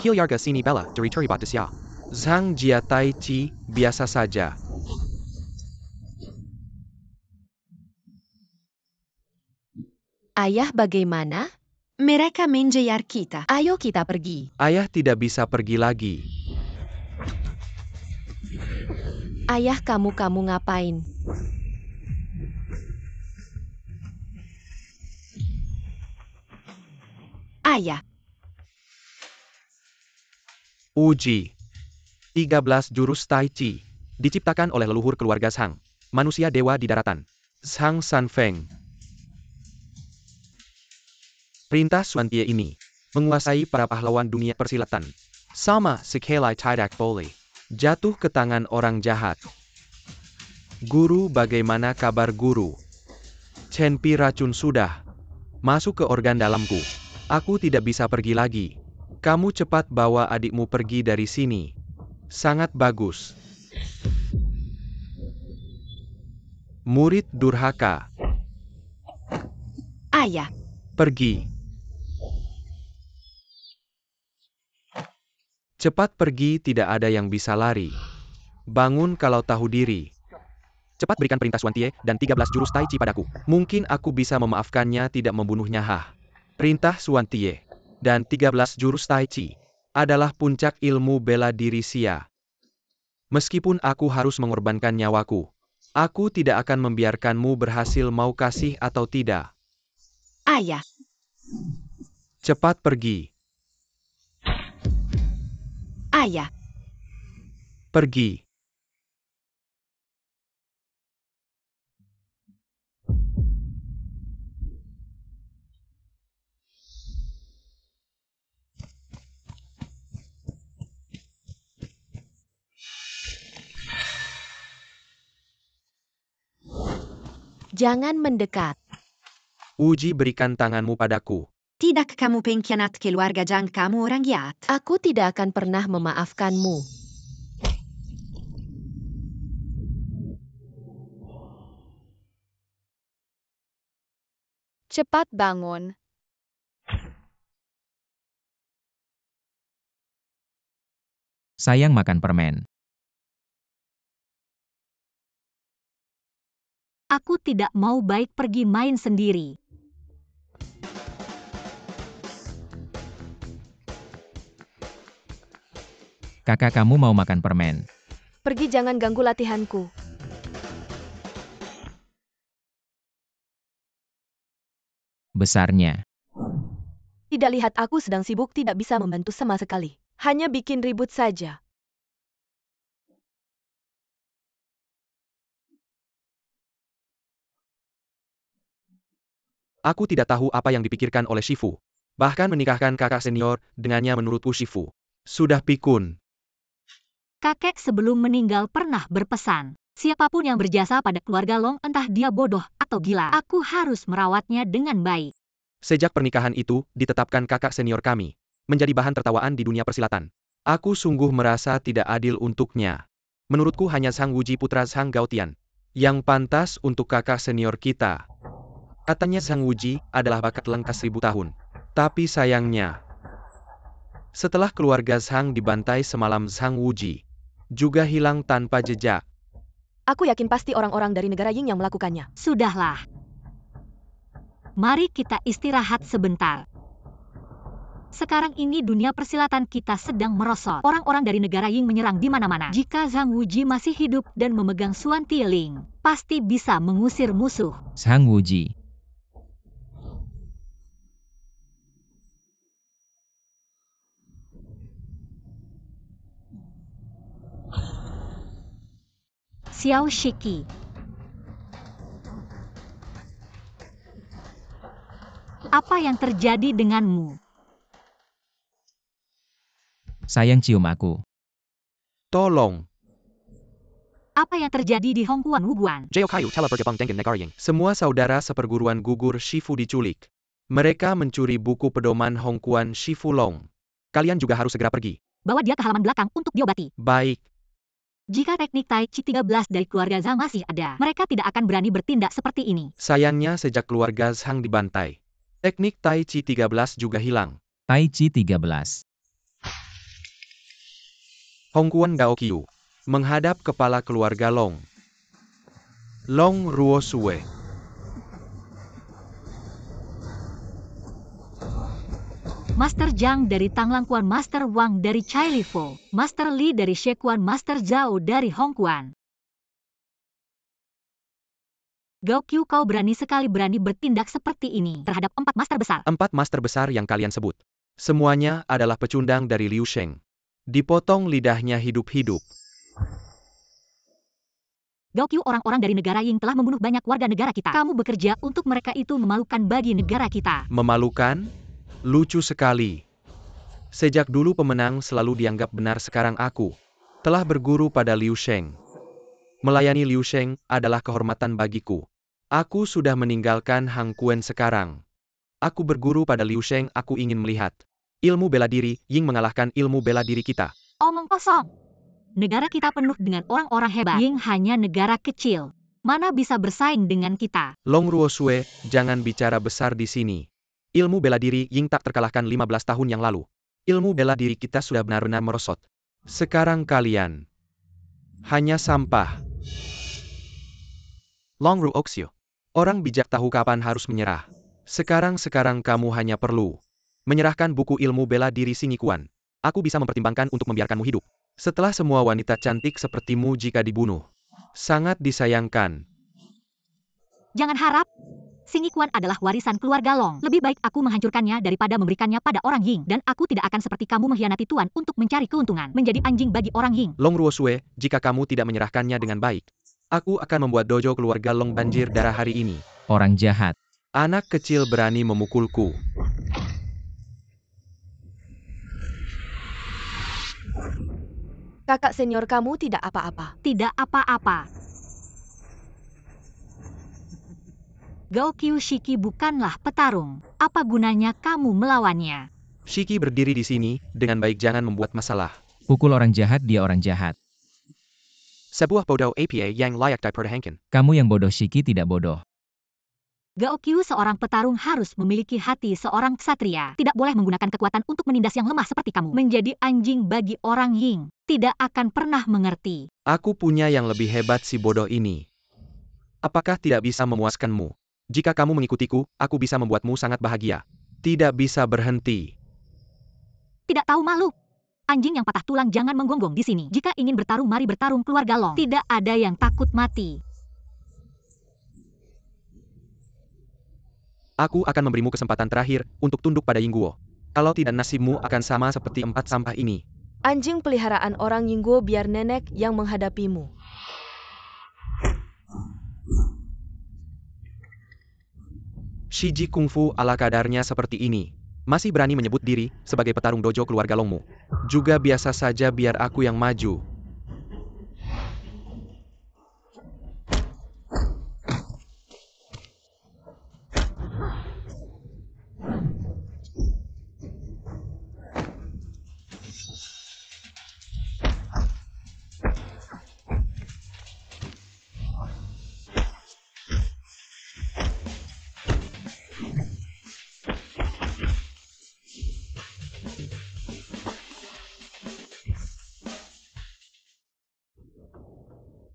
Kilyarga sini bella dari batasya. Zhang Jia Tai Chi, biasa saja. Ayah bagaimana? Mereka mengejar kita. Ayo kita pergi. Ayah tidak bisa pergi lagi. Ayah kamu ngapain? Ayah, Uji 13 jurus Tai Chi diciptakan oleh leluhur keluarga Zhang, manusia dewa di daratan. Zhang Sanfeng. Perintah Xuantie ini menguasai para pahlawan dunia persilatan. Sama sekali tidak boleh jatuh ke tangan orang jahat. Guru, bagaimana kabar guru? Chen Pi racun sudah masuk ke organ dalamku. Aku tidak bisa pergi lagi. Kamu cepat bawa adikmu pergi dari sini. Sangat bagus. Murid durhaka. ayah, Pergi. Cepat pergi, tidak ada yang bisa lari. Bangun kalau tahu diri. Cepat berikan perintah Xuantie dan 13 jurus Tai Chi padaku. Mungkin aku bisa memaafkannya, tidak membunuhnya. Perintah Xuantie dan 13 jurus Tai Chi adalah puncak ilmu bela diri Xia. Meskipun aku harus mengorbankan nyawaku, aku tidak akan membiarkanmu berhasil, mau kasih atau tidak. ayah, Cepat pergi. ayah, Pergi. Jangan mendekat. Uji, berikan tanganmu padaku. tidak kamu pengkhianat keluarga Zhang, kamu orang jahat. Aku tidak akan pernah memaafkanmu. Cepat bangun. Sayang makan permen. Aku tidak mau baik pergi main sendiri. Kakak kamu mau makan permen. Pergi, jangan ganggu latihanku. Besarnya. Tidak lihat aku sedang sibuk, tidak bisa membantu sama sekali. Hanya bikin ribut saja. Aku tidak tahu apa yang dipikirkan oleh Shifu. Bahkan menikahkan kakak senior dengannya, menurutku Shifu sudah pikun. Kakek sebelum meninggal pernah berpesan, siapapun yang berjasa pada keluarga Long, entah dia bodoh atau gila, aku harus merawatnya dengan baik. Sejak pernikahan itu, ditetapkan kakak senior kami menjadi bahan tertawaan di dunia persilatan. Aku sungguh merasa tidak adil untuknya. Menurutku hanya Zhang Wuji putra Zhang Gaotian yang pantas untuk kakak senior kita. Katanya Zhang Wuji adalah bakat langka 1000 tahun. Tapi sayangnya, setelah keluarga Zhang dibantai semalam, Zhang Wuji juga hilang tanpa jejak. Aku yakin pasti orang-orang dari negara Ying yang melakukannya. Sudahlah. Mari kita istirahat sebentar. Sekarang ini dunia persilatan kita sedang merosot. Orang-orang dari negara Ying menyerang di mana-mana. Jika Zhang Wuji masih hidup dan memegang Xuantie Ling, pasti bisa mengusir musuh. Zhang Wuji. Xiao Shiki. Apa yang terjadi denganmu? Sayang, cium aku. Tolong. Apa yang terjadi di Hongguan Wuguan? Jeokhayu telah bergabung dengan negara Ying. Semua saudara seperguruan gugur Shifu diculik. Mereka mencuri buku pedoman Hongguan Shifu Long. Kalian juga harus segera pergi. Bawa dia ke halaman belakang untuk diobati. Baik. Jika teknik Tai Chi 13 dari keluarga Zhang masih ada, mereka tidak akan berani bertindak seperti ini. Sayangnya sejak keluarga Zhang dibantai, teknik Tai Chi 13 juga hilang. Tai Chi 13. Hongquan Gaokyu. Menghadap kepala keluarga Long. Long Ruosue. Master Zhang dari Tanglangquan, Master Wang dari Chailifo, Master Li dari Shekuan, Master Zhao dari Hongquan. Gaokyu, kau berani sekali bertindak seperti ini terhadap 4 master besar. 4 master besar yang kalian sebut. Semuanya adalah pecundang dari Liu Sheng. Dipotong lidahnya hidup-hidup. Gaokyu, orang-orang dari negara Ying telah membunuh banyak warga negara kita. Kamu bekerja untuk mereka, itu memalukan bagi negara kita. Memalukan? Lucu sekali. Sejak dulu pemenang selalu dianggap benar, sekarang aku telah berguru pada Liu Sheng. Melayani Liu Sheng adalah kehormatan bagiku. Aku sudah meninggalkan Hang Kuen sekarang. Aku berguru pada Liu Sheng, aku ingin melihat ilmu bela diri Ying mengalahkan ilmu bela diri kita. Omong kosong. Negara kita penuh dengan orang-orang hebat. Ying hanya negara kecil. Mana bisa bersaing dengan kita? Long Ruosue, jangan bicara besar di sini. Ilmu bela diri Ying tak terkalahkan 15 tahun yang lalu. Ilmu bela diri kita sudah benar-benar merosot. Sekarang kalian hanya sampah. Long Ruoxiu. Orang bijak tahu kapan harus menyerah. Sekarang kamu hanya perlu menyerahkan buku ilmu bela diri Singikuan. Aku bisa mempertimbangkan untuk membiarkanmu hidup. Setelah semua wanita cantik sepertimu jika dibunuh. Sangat disayangkan. Jangan harap. Singikuan adalah warisan keluarga Long. Lebih baik aku menghancurkannya daripada memberikannya pada orang Ying. Dan aku tidak akan seperti kamu mengkhianati Tuan untuk mencari keuntungan. Menjadi anjing bagi orang Ying. Long Ruosue, jika kamu tidak menyerahkannya dengan baik, aku akan membuat dojo keluarga Long banjir darah hari ini. Orang jahat. Anak kecil berani memukulku. Kakak senior kamu tidak apa-apa. Tidak apa-apa. Gaokyu, Shiki bukanlah petarung. Apa gunanya kamu melawannya? Shiki berdiri di sini, dengan baik, jangan membuat masalah. Pukul orang jahat, dia orang jahat. Sebuah bodoh apa yang layak dipertahankan. Kamu yang bodoh, Shiki tidak bodoh. Gaokyu, seorang petarung harus memiliki hati seorang ksatria. Tidak boleh menggunakan kekuatan untuk menindas yang lemah seperti kamu. Menjadi anjing bagi orang Ying. Tidak akan pernah mengerti. Aku punya yang lebih hebat, si bodoh ini. Apakah tidak bisa memuaskanmu? Jika kamu mengikutiku, aku bisa membuatmu sangat bahagia. Tidak bisa berhenti. Tidak tahu malu. Anjing yang patah tulang jangan menggonggong di sini. Jika ingin bertarung, mari bertarung keluarga Long. Tidak ada yang takut mati. Aku akan memberimu kesempatan terakhir untuk tunduk pada Yingguo. Kalau tidak, nasibmu akan sama seperti 4 sampah ini. Anjing peliharaan orang Yingguo, biar nenek yang menghadapimu. Shiji kungfu ala kadarnya seperti ini. Masih berani menyebut diri sebagai petarung dojo keluarga Longmu. Juga biasa saja, biar aku yang maju.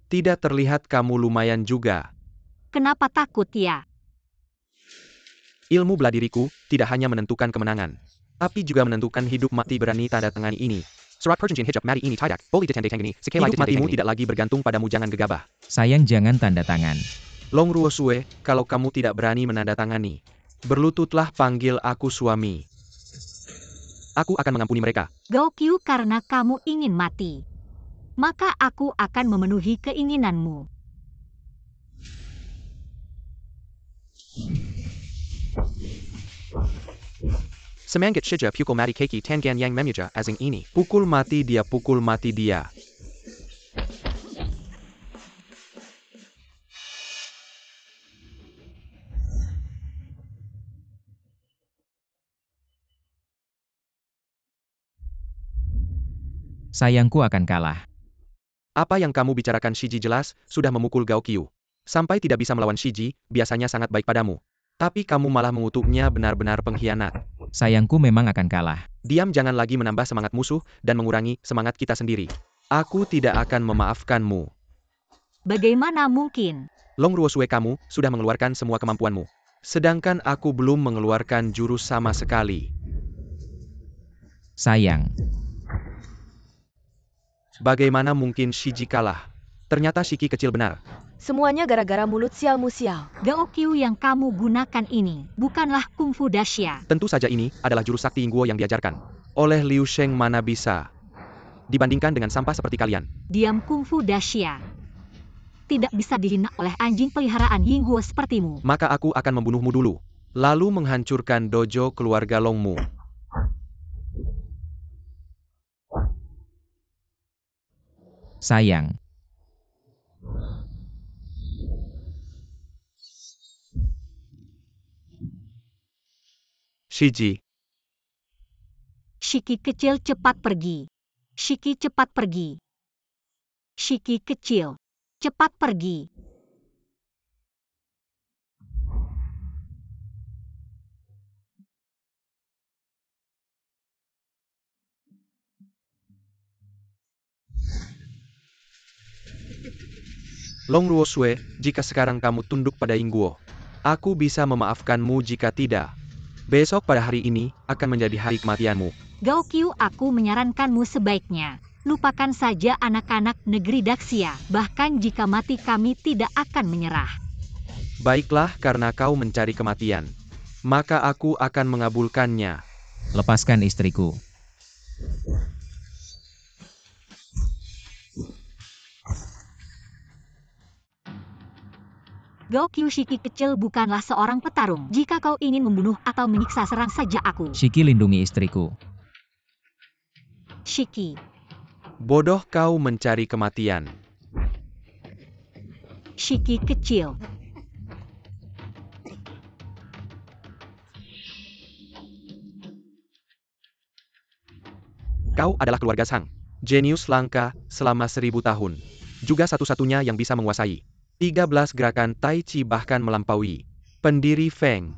Tidak terlihat kamu lumayan juga. Kenapa takut ya? Ilmu bela diriku tidak hanya menentukan kemenangan, tapi juga menentukan hidup mati. Berani tanda tangani ini. Surat perjanjian hijab mari ini tidak boleh ditandai-tangani. Hidup matimu tidak lagi bergantung padamu, jangan gegabah. Sayang, jangan tanda tangan. Long Ruosue, kalau kamu tidak berani menandatangani, berlututlah, panggil aku suami. Aku akan mengampuni mereka. Gaokyu, karena kamu ingin mati. Maka aku akan memenuhi keinginanmu. Semangat shija pukul mati keki tangan yang memuja asing ini. Pukul mati dia, pukul mati dia. Sayangku akan kalah. Apa yang kamu bicarakan, Shiji, jelas sudah memukul Gaokyu. Sampai tidak bisa melawan Shiji, biasanya sangat baik padamu. Tapi kamu malah mengutuknya, benar-benar pengkhianat. Sayangku memang akan kalah. Diam, jangan lagi menambah semangat musuh dan mengurangi semangat kita sendiri. Aku tidak akan memaafkanmu. Bagaimana mungkin? Long Ruosue, kamu sudah mengeluarkan semua kemampuanmu. Sedangkan aku belum mengeluarkan jurus sama sekali. Sayang. Bagaimana mungkin Shiji kalah? Ternyata Shiki kecil benar. Semuanya gara-gara mulut sialmu sial. Gaokyu yang kamu gunakan ini bukanlah kungfu dahsyat. Tentu saja ini adalah jurus sakti Yingguo yang diajarkan oleh Liu Sheng, mana bisa dibandingkan dengan sampah seperti kalian. Diam, kungfu dahsyat tidak bisa dihina oleh anjing peliharaan Yingguo sepertimu. Maka aku akan membunuhmu dulu, lalu menghancurkan dojo keluarga Longmu. Sayang. Shiji, Shiki kecil, cepat pergi. Shiki, cepat pergi. Shiki kecil, cepat pergi. Long Ruosue, jika sekarang kamu tunduk pada Yingguo, aku bisa memaafkanmu. Jika tidak, besok pada hari ini akan menjadi hari kematianmu. Gaokyu, aku menyarankanmu sebaiknya lupakan saja anak-anak negeri Daxia. Bahkan jika mati kami tidak akan menyerah. Baiklah, karena kau mencari kematian, maka aku akan mengabulkannya. Lepaskan istriku. Gaokyu, Shiki kecil bukanlah seorang petarung. Jika kau ingin membunuh atau menyiksa, serang saja aku. Shiki, lindungi istriku. Shiki, Bodoh, kau mencari kematian. Shiki kecil. Kau adalah keluarga Sang, jenius langka selama 1000 tahun. Juga satu-satunya yang bisa menguasai 13 gerakan Tai Chi, bahkan melampaui pendiri Feng.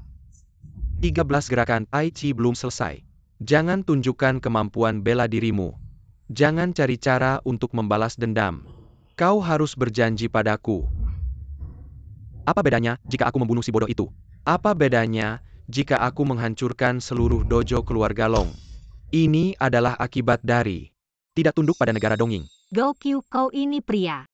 13 gerakan Tai Chi belum selesai. Jangan tunjukkan kemampuan bela dirimu. Jangan cari cara untuk membalas dendam. Kau harus berjanji padaku. Apa bedanya jika aku membunuh si bodoh itu? Apa bedanya jika aku menghancurkan seluruh dojo keluarga Long? Ini adalah akibat dari tidak tunduk pada negara dongeng. Gaokyu, kau ini pria.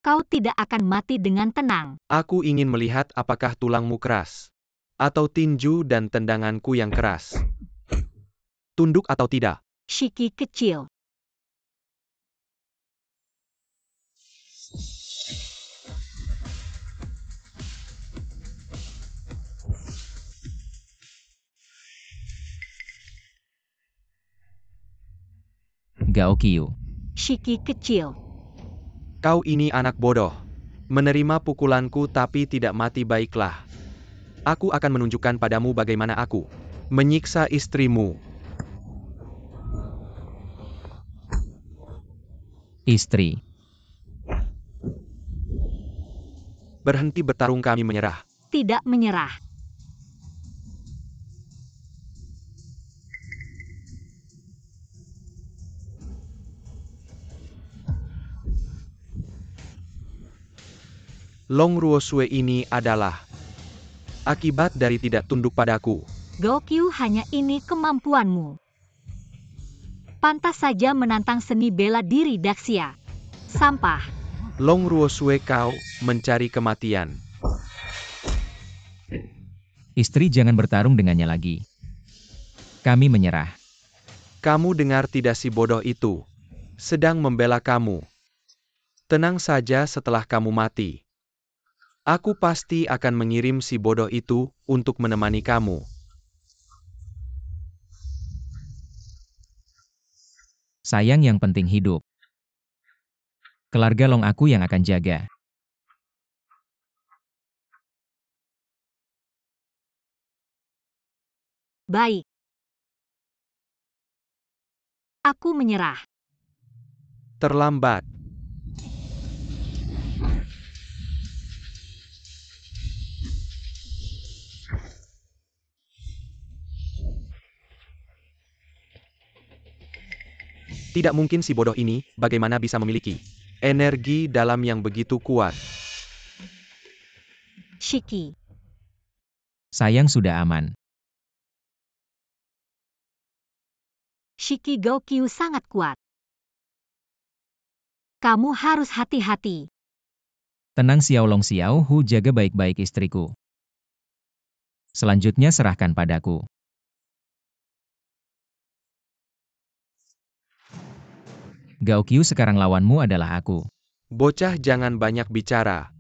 Kau tidak akan mati dengan tenang. Aku ingin melihat apakah tulangmu keras, atau tinju dan tendanganku yang keras. Tunduk atau tidak? Shiki kecil. Gaokyu. Shiki kecil. Kau ini anak bodoh. Menerima pukulanku tapi tidak mati. Baiklah. Aku akan menunjukkan padamu bagaimana aku menyiksa istrimu. Istri. Berhenti bertarung, kami menyerah. Tidak menyerah. Long Ruosue, ini adalah akibat dari tidak tunduk padaku. Gaokyu, hanya ini kemampuanmu. Pantas saja menantang seni bela diri Daxia. Sampah. Long Ruosue, kau mencari kematian. Istri, jangan bertarung dengannya lagi. Kami menyerah. Kamu dengar tidak, si bodoh itu sedang membela kamu. Tenang saja, setelah kamu mati, aku pasti akan mengirim si bodoh itu untuk menemani kamu. Sayang, yang penting hidup. Keluarga Long aku yang akan jaga. Baik. Aku menyerah. Terlambat. Tidak mungkin si bodoh ini, bagaimana bisa memiliki energi dalam yang begitu kuat. Shiki. Sayang sudah aman. Shiki Gaokyu sangat kuat. Kamu harus hati-hati. Tenang Xiaolong Xiaohu, jaga baik-baik istriku. Selanjutnya serahkan padaku. Gaokyu, sekarang lawanmu adalah aku. Bocah, jangan banyak bicara.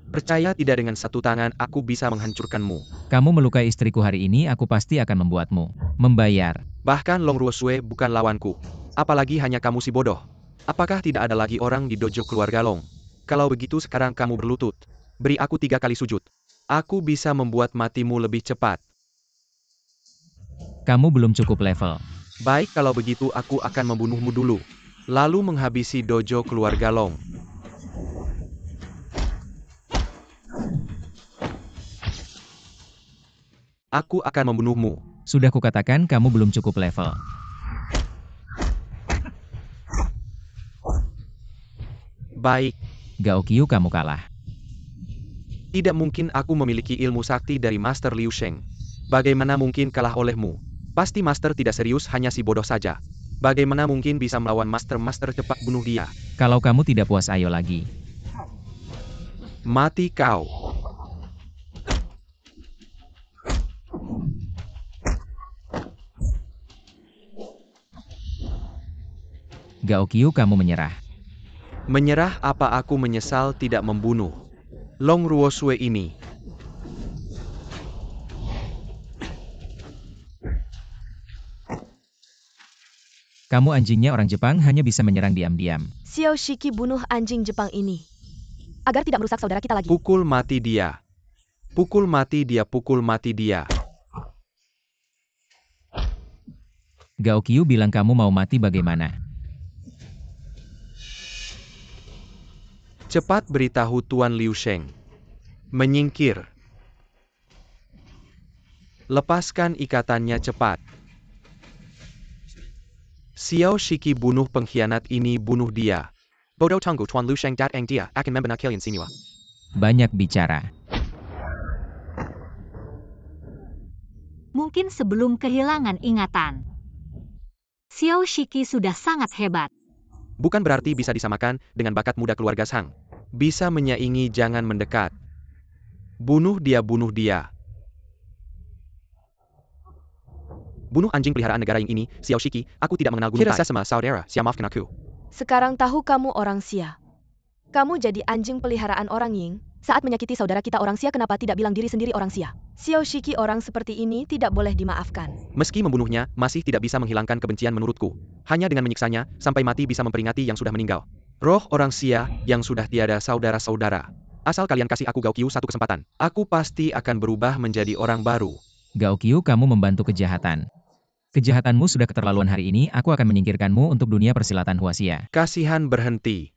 Percaya tidak, dengan satu tangan aku bisa menghancurkanmu. Kamu melukai istriku hari ini, aku pasti akan membuatmu membayar. Bahkan Long Ruosue bukan lawanku. Apalagi hanya kamu si bodoh. Apakah tidak ada lagi orang di dojo keluarga Long? Kalau begitu sekarang kamu berlutut. Beri aku 3 kali sujud. Aku bisa membuat matimu lebih cepat. Kamu belum cukup level. Baik, kalau begitu aku akan membunuhmu dulu. Lalu menghabisi dojo keluarga Long. Aku akan membunuhmu. Sudah kukatakan kamu belum cukup level. Baik. Gaokyu, kamu kalah. Tidak mungkin aku memiliki ilmu sakti dari Master Liu Sheng. Bagaimana mungkin kalah olehmu? Pasti Master tidak serius, hanya si bodoh saja. Bagaimana mungkin bisa melawan Master? Cepat bunuh dia. Kalau kamu tidak puas, ayo lagi. Mati kau. Gaokyu, kamu menyerah. Menyerah apa? Aku menyesal tidak membunuh Long Ruosue ini. Kamu anjingnya orang Jepang hanya bisa menyerang diam-diam. Xiao Shiki, bunuh anjing Jepang ini. Agar tidak merusak saudara kita lagi. Pukul mati dia. Pukul mati dia, pukul mati dia. Gaokyu bilang kamu mau mati, bagaimana? Cepat beritahu Tuan Liu Sheng. Menyingkir. Lepaskan ikatannya cepat. Xiao Shiki, bunuh pengkhianat ini, bunuh dia. Bodoh tunggu Tuan Liu Sheng datang, dia akan membunuh kalian semua. Banyak bicara. Mungkin sebelum kehilangan ingatan. Xiao Shiki sudah sangat hebat. Bukan berarti bisa disamakan dengan bakat muda keluarga Shang. Bisa menyaingi, jangan mendekat. Bunuh dia, bunuh dia. Bunuh anjing peliharaan negara Ying ini, Xiao Shiki. Aku tidak mengenal Gunung Tai. Kira sama saudara, Sia, maafkan aku. Sekarang tahu kamu orang Xia. Kamu jadi anjing peliharaan orang Ying. Saat menyakiti saudara kita orang Xia, kenapa tidak bilang diri sendiri orang Xia? Xiao Shiki, orang seperti ini tidak boleh dimaafkan. Meski membunuhnya, masih tidak bisa menghilangkan kebencian menurutku. Hanya dengan menyiksanya, sampai mati bisa memperingati yang sudah meninggal. Roh orang Xia, yang sudah tiada saudara-saudara. Asal kalian kasih aku Gaokyu satu kesempatan, aku pasti akan berubah menjadi orang baru. Gaokyu, kamu membantu kejahatan. Kejahatanmu sudah keterlaluan hari ini, aku akan menyingkirkanmu untuk dunia persilatan Huaxia. Kasihan, berhenti.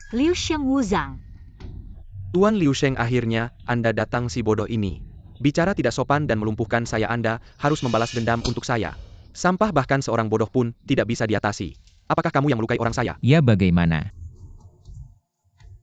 Liu Sheng Wuzang. Tuan Liu Sheng, akhirnya Anda datang, si bodoh ini. Bicara tidak sopan dan melumpuhkan saya, Anda harus membalas dendam untuk saya. Sampah, bahkan seorang bodoh pun tidak bisa diatasi. Apakah kamu yang melukai orang saya? Ya, bagaimana?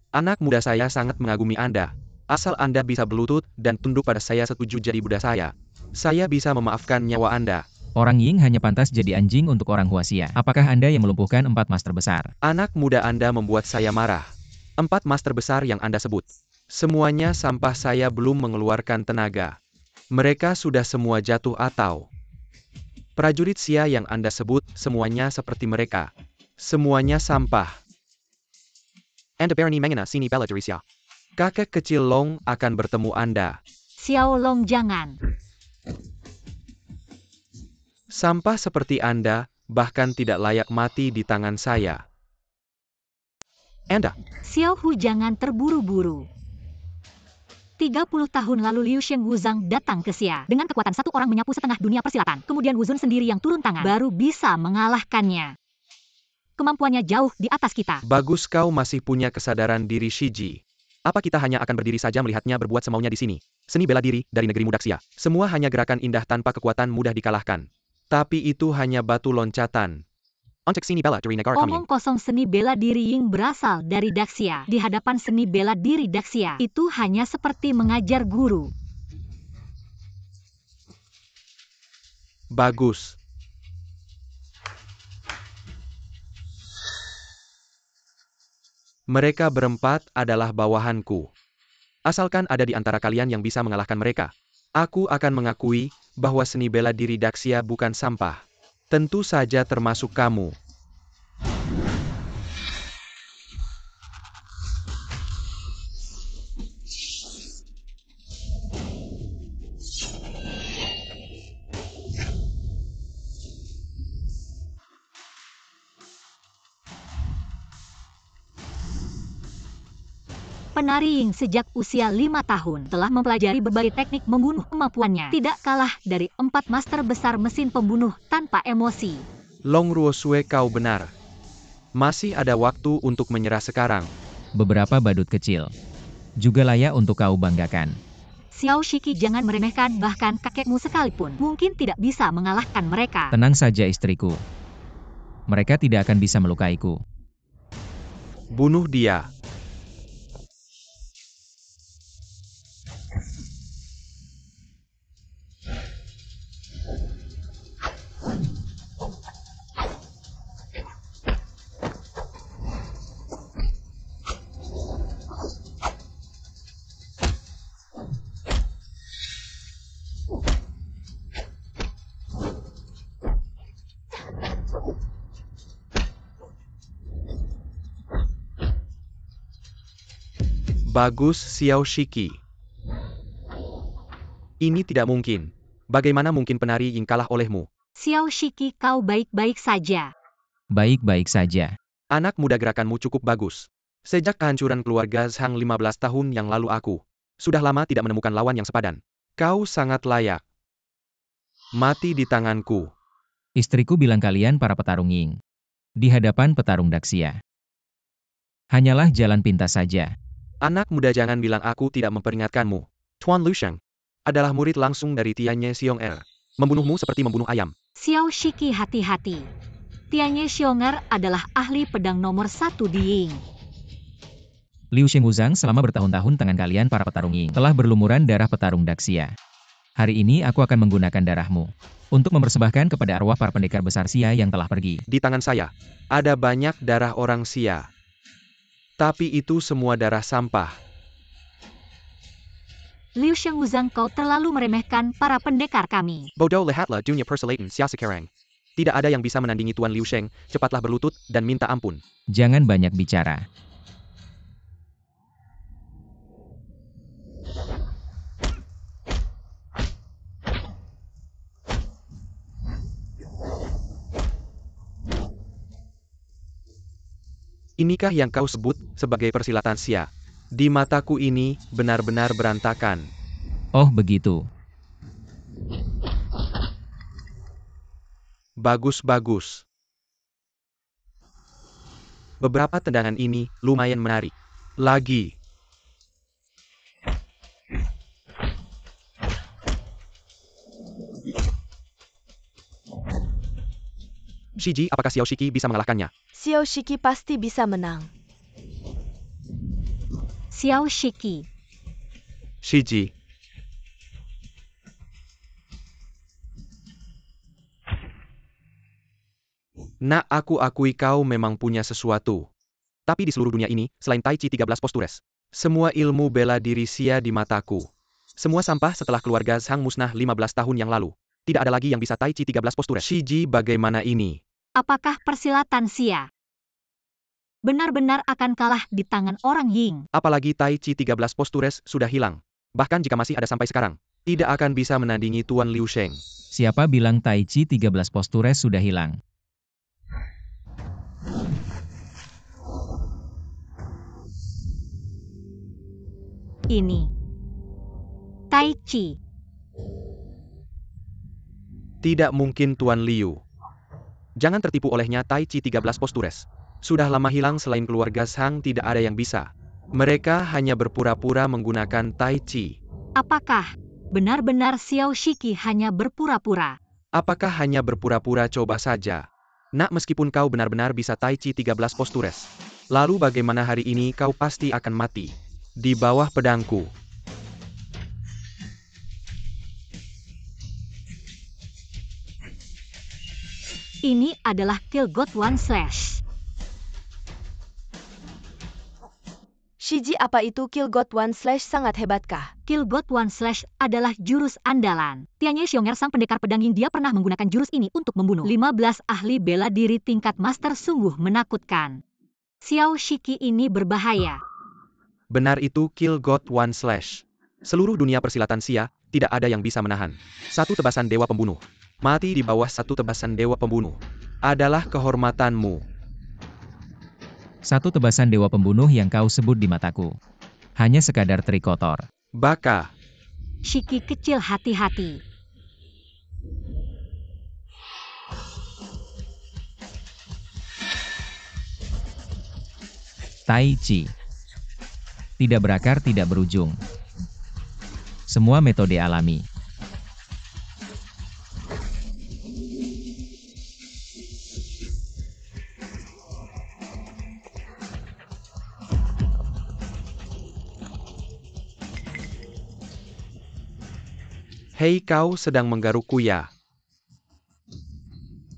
Anak muda saya sangat mengagumi Anda. Asal Anda bisa berlutut dan tunduk pada saya, setuju jadi budak saya bisa memaafkan nyawa Anda. Orang Ying hanya pantas jadi anjing untuk orang Huaxia. Apakah Anda yang melumpuhkan 4 master besar? Anak muda Anda membuat saya marah. 4 master besar yang Anda sebut. Semuanya sampah, saya belum mengeluarkan tenaga. Mereka sudah semua jatuh atau... Prajurit Xia yang Anda sebut, semuanya seperti mereka. Semuanya sampah. Anda berani menghina sini bela diri Xia. Kakek kecil Long akan bertemu Anda. Xiao Long, jangan. Sampah seperti Anda, bahkan tidak layak mati di tangan saya. Anda. Xiao Hu, jangan terburu-buru. 30 tahun lalu Liu Sheng Wuzang datang ke Xia. Dengan kekuatan satu orang menyapu setengah dunia persilatan. Kemudian Wuzun sendiri yang turun tangan. Baru bisa mengalahkannya. Kemampuannya jauh di atas kita. Bagus kau masih punya kesadaran diri Shiji. Apa kita hanya akan berdiri saja melihatnya berbuat semaunya di sini? Seni bela diri dari negeri muda Xia. Semua hanya gerakan indah tanpa kekuatan mudah dikalahkan. Tapi itu hanya batu loncatan. Untuk seni bela diri negara kami. Omong kosong, seni bela diri Ying berasal dari Daxia. Di hadapan seni bela diri Daxia, itu hanya seperti mengajar guru. Bagus. Mereka berempat adalah bawahanku. Asalkan ada di antara kalian yang bisa mengalahkan mereka, aku akan mengakui bahwa seni bela diri Daxia bukan sampah. Tentu saja termasuk kamu. Penari Ying sejak usia 5 tahun telah mempelajari berbagai teknik membunuh. Kemampuannya tidak kalah dari 4 master besar mesin pembunuh tanpa emosi. Long Ruosue, kau benar. Masih ada waktu untuk menyerah sekarang. Beberapa badut kecil. Juga layak untuk kau banggakan. Xiao Shiki, jangan meremehkan, bahkan kakekmu sekalipun mungkin tidak bisa mengalahkan mereka. Tenang saja istriku. Mereka tidak akan bisa melukaiku. Bunuh dia. Bagus, Xiao Shiki. Ini tidak mungkin. Bagaimana mungkin penari Ying kalah olehmu? Xiao Shiki, kau baik-baik saja. Baik-baik saja. Anak muda, gerakanmu cukup bagus. Sejak kehancuran keluarga Zhang 15 tahun yang lalu aku sudah lama tidak menemukan lawan yang sepadan. Kau sangat layak mati di tanganku. Istriku bilang kalian para petarung Ying. Di hadapan petarung Daxia. Hanyalah jalan pintas saja. Anak muda, jangan bilang aku tidak memperingatkanmu. Tuan Liu Sheng adalah murid langsung dari Tianye Xionger. Membunuhmu seperti membunuh ayam. Xiao Shiki, hati-hati. Tianye Xionger adalah ahli pedang nomor 1 di Ying. Liu Sheng Wuzang, selama bertahun-tahun tangan kalian para petarung Ying telah berlumuran darah petarung Daxia. Hari ini aku akan menggunakan darahmu untuk mempersembahkan kepada arwah para pendekar besar Xia yang telah pergi. Di tangan saya ada banyak darah orang Xia. Tapi itu semua darah sampah. Liu Sheng Wuzang, kau terlalu meremehkan para pendekar kami. Bodoh, lihatlah dunia persilatan Xia sekarang. Tidak ada yang bisa menandingi Tuan Liu Sheng. Cepatlah berlutut dan minta ampun. Jangan banyak bicara. Inikah yang kau sebut sebagai persilatan Xia? Di mataku ini benar-benar berantakan. Oh begitu. Bagus-bagus. Beberapa tendangan ini lumayan menarik. Lagi. Shiji, apakah Xiao Shiki bisa mengalahkannya? Xiao Shiki pasti bisa menang. Xiao Shiki. Shiji. Nak, aku akui kau memang punya sesuatu. Tapi di seluruh dunia ini, selain Tai Chi 13 Postures, semua ilmu bela diri Xia di mataku. Semua sampah setelah keluarga Zhang musnah 15 tahun yang lalu. Tidak ada lagi yang bisa Tai Chi 13 Postures. Shiji, bagaimana ini? Apakah persilatan Xia benar-benar akan kalah di tangan orang Ying? Apalagi Tai Chi 13 Postures sudah hilang. Bahkan jika masih ada sampai sekarang, tidak akan bisa menandingi Tuan Liu Sheng. Siapa bilang Tai Chi 13 Postures sudah hilang? Ini Tai Chi. Tidak mungkin Tuan Liu. Jangan tertipu olehnya Tai Chi 13 postures. Sudah lama hilang selain keluarga Zhang tidak ada yang bisa. Mereka hanya berpura-pura menggunakan Tai Chi. Apakah benar-benar Xiao Shiki hanya berpura-pura? Apakah hanya berpura-pura? Coba saja. Nak, meskipun kau benar-benar bisa Tai Chi 13 postures. Lalu bagaimana hari ini kau pasti akan mati. Di bawah pedangku. Ini adalah Kill God One Slash. Shiji, apa itu Kill God One Slash sangat hebatkah? Kill God One Slash adalah jurus andalan. Tianyi Xionger, sang pendekar pedang Ying, dia pernah menggunakan jurus ini untuk membunuh 15 ahli bela diri tingkat master. Sungguh menakutkan. Xiao Shiki ini berbahaya. Benar, itu Kill God One Slash. Seluruh dunia persilatan Xia, tidak ada yang bisa menahan. Satu tebasan dewa pembunuh. Mati di bawah satu tebasan dewa pembunuh. Adalah kehormatanmu. Satu tebasan dewa pembunuh yang kau sebut di mataku. Hanya sekadar trik kotor. Baka. Shiki kecil, hati-hati. Tai Chi. Tidak berakar, tidak berujung. Semua metode alami. Hei, kau sedang menggarukku ya?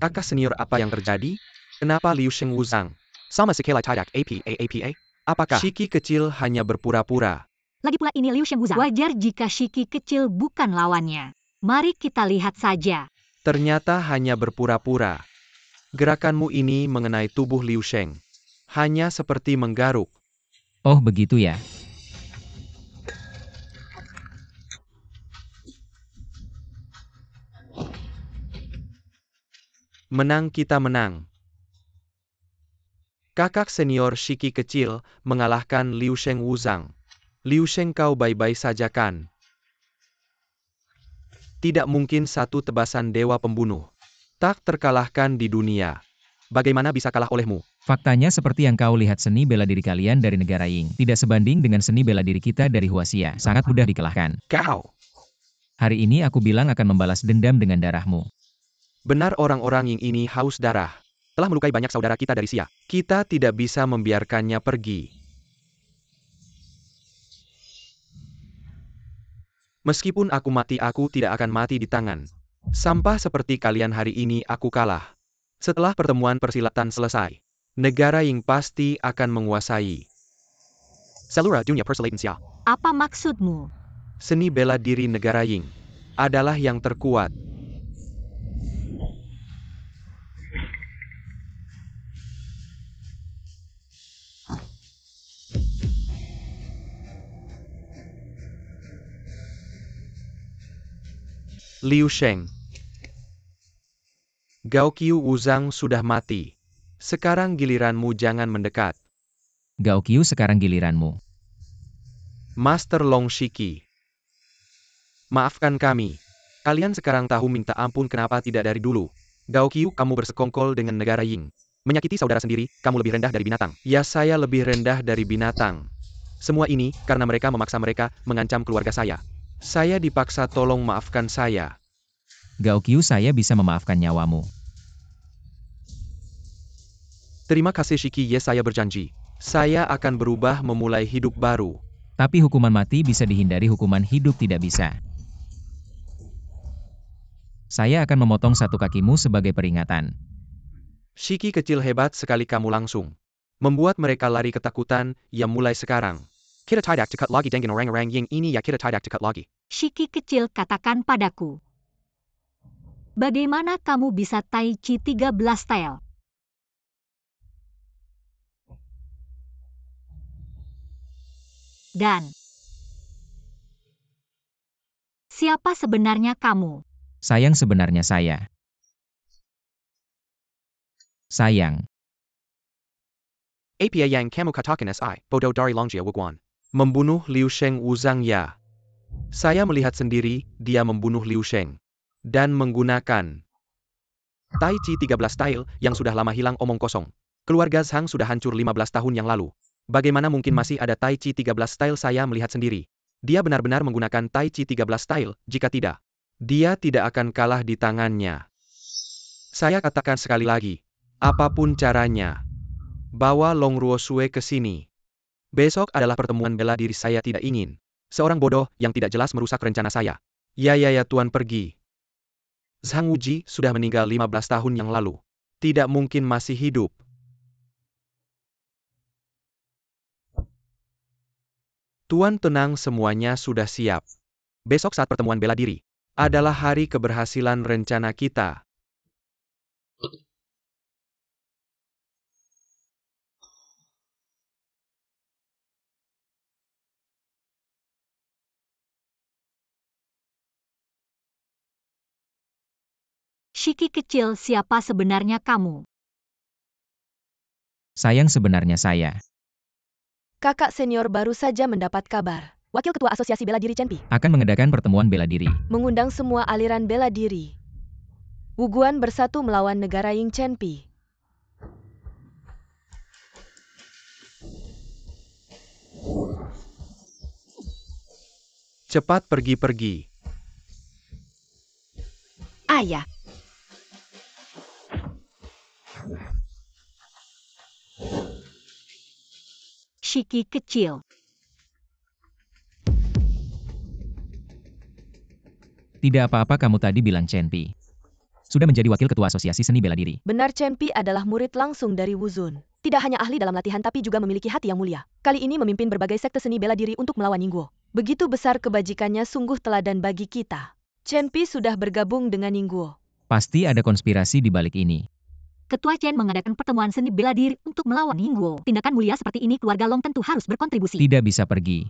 Kakak senior, apa yang terjadi? Kenapa Liu Sheng Wuzang? Sama sekali tidak apa? Apakah Shiki kecil hanya berpura-pura? Lagi pula ini Liu Shengwuzang. Wajar jika Shiki kecil bukan lawannya. Mari kita lihat saja. Ternyata hanya berpura-pura. Gerakanmu ini mengenai tubuh Liu Sheng. Hanya seperti menggaruk. Oh, begitu ya. Menang, kita menang. Kakak senior Shiki kecil mengalahkan Liu Sheng Wuzang. Liu Sheng, kau baik-baik saja kan? Tidak mungkin satu tebasan dewa pembunuh. Tak terkalahkan di dunia. Bagaimana bisa kalah olehmu? Faktanya seperti yang kau lihat, seni bela diri kalian dari negara Ying tidak sebanding dengan seni bela diri kita dari Huaxia. Sangat mudah dikalahkan. Kau! Hari ini aku bilang akan membalas dendam dengan darahmu. Benar, orang-orang Ying ini haus darah. Telah melukai banyak saudara kita dari Xia. Kita tidak bisa membiarkannya pergi. Meskipun aku mati, aku tidak akan mati di tangan sampah seperti kalian. Hari ini aku kalah. Setelah pertemuan persilatan selesai, negara Ying pasti akan menguasai seluruh dunia persilatan Xia. Apa maksudmu? Seni bela diri negara Ying adalah yang terkuat. Liu Sheng. Gao Qiu Wuzang sudah mati. Sekarang giliranmu, jangan mendekat. Gao Qiu, sekarang giliranmu. Master Long Shiki. Maafkan kami. Kalian sekarang tahu minta ampun, kenapa tidak dari dulu? Gao Qiu, kamu bersekongkol dengan negara Ying. Menyakiti saudara sendiri, kamu lebih rendah dari binatang. Ya, saya lebih rendah dari binatang. Semua ini karena mereka memaksa, mereka mengancam keluarga saya. Saya dipaksa, tolong maafkan saya. Gao Qiu, saya bisa memaafkan nyawamu. Terima kasih Shiki Ye, saya berjanji. Saya akan berubah, memulai hidup baru. Tapi hukuman mati bisa dihindari, hukuman hidup tidak bisa. Saya akan memotong satu kakimu sebagai peringatan. Shiki kecil, hebat sekali kamu, langsung membuat mereka lari ketakutan. Ya, mulai sekarang kita tidak dekat lagi dengan orang-orang Ying ini ya, kita tidak dekat lagi. Shiki kecil, katakan padaku. Bagaimana kamu bisa Tai Chi 13 style? Dan siapa sebenarnya kamu? Sayang, sebenarnya saya. Sayang. Apa yang kamu katakan si bodoh dari Longjia Wugwan? Membunuh Liu Sheng Wuzang ya? Saya melihat sendiri, dia membunuh Liu Sheng. Dan menggunakan Tai Chi 13 style yang sudah lama hilang omong kosong. Keluarga Zhang sudah hancur 15 tahun yang lalu. Bagaimana mungkin masih ada Tai Chi 13 style? Saya melihat sendiri. Dia benar-benar menggunakan Tai Chi 13 style, jika tidak, dia tidak akan kalah di tangannya. Saya katakan sekali lagi, apapun caranya, bawa Long Ruosue ke sini. Besok adalah pertemuan bela diri. Saya tidak ingin seorang bodoh yang tidak jelas merusak rencana saya. Ya Tuan, pergi. Zhang Wuji sudah meninggal 15 tahun yang lalu. Tidak mungkin masih hidup. Tuan tenang, semuanya sudah siap. Besok saat pertemuan bela diri, adalah hari keberhasilan rencana kita. Shiki kecil, siapa sebenarnya kamu? Sayang, sebenarnya saya Kakak senior baru saja mendapat kabar. Wakil Ketua Asosiasi Bela Diri Chen Pi akan mengadakan pertemuan bela diri. mengundang semua aliran bela diri. Wuguan bersatu melawan negara Ying Chen Pi. Cepat pergi-pergi. Ayah. Shiki kecil. Tidak apa-apa, kamu tadi bilang Chen Pi sudah menjadi wakil ketua asosiasi seni bela diri. Benar, Chen Pi adalah murid langsung dari Wu Zun. Tidak hanya ahli dalam latihan tapi juga memiliki hati yang mulia. Kali ini memimpin berbagai sekte seni bela diri untuk melawan Ningguo. Begitu besar kebajikannya, sungguh teladan bagi kita. Chen Pi sudah bergabung dengan Ningguo. Pasti ada konspirasi di balik ini. Ketua Chen mengadakan pertemuan seni bela diri untuk melawan Ningguo. Tindakan mulia seperti ini keluarga Long tentu harus berkontribusi. Tidak bisa pergi.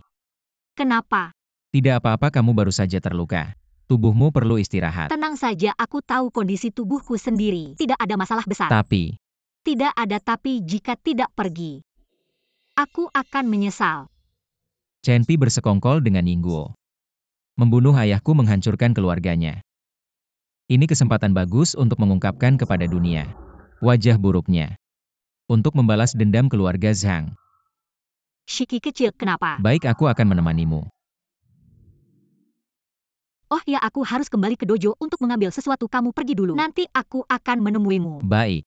Kenapa? Tidak apa-apa, kamu baru saja terluka. Tubuhmu perlu istirahat. Tenang saja, aku tahu kondisi tubuhku sendiri. Tidak ada masalah besar. Tapi, Tidak ada tapi jika tidak pergi. Aku akan menyesal. Chen Pi bersekongkol dengan Ningguo. Membunuh ayahku menghancurkan keluarganya. Ini kesempatan bagus untuk mengungkapkan kepada dunia wajah buruknya. Untuk membalas dendam keluarga Zhang. Shiki kecil, kenapa? Baik, aku akan menemanimu. Oh ya, aku harus kembali ke dojo untuk mengambil sesuatu. Kamu pergi dulu. Nanti aku akan menemuimu. Baik.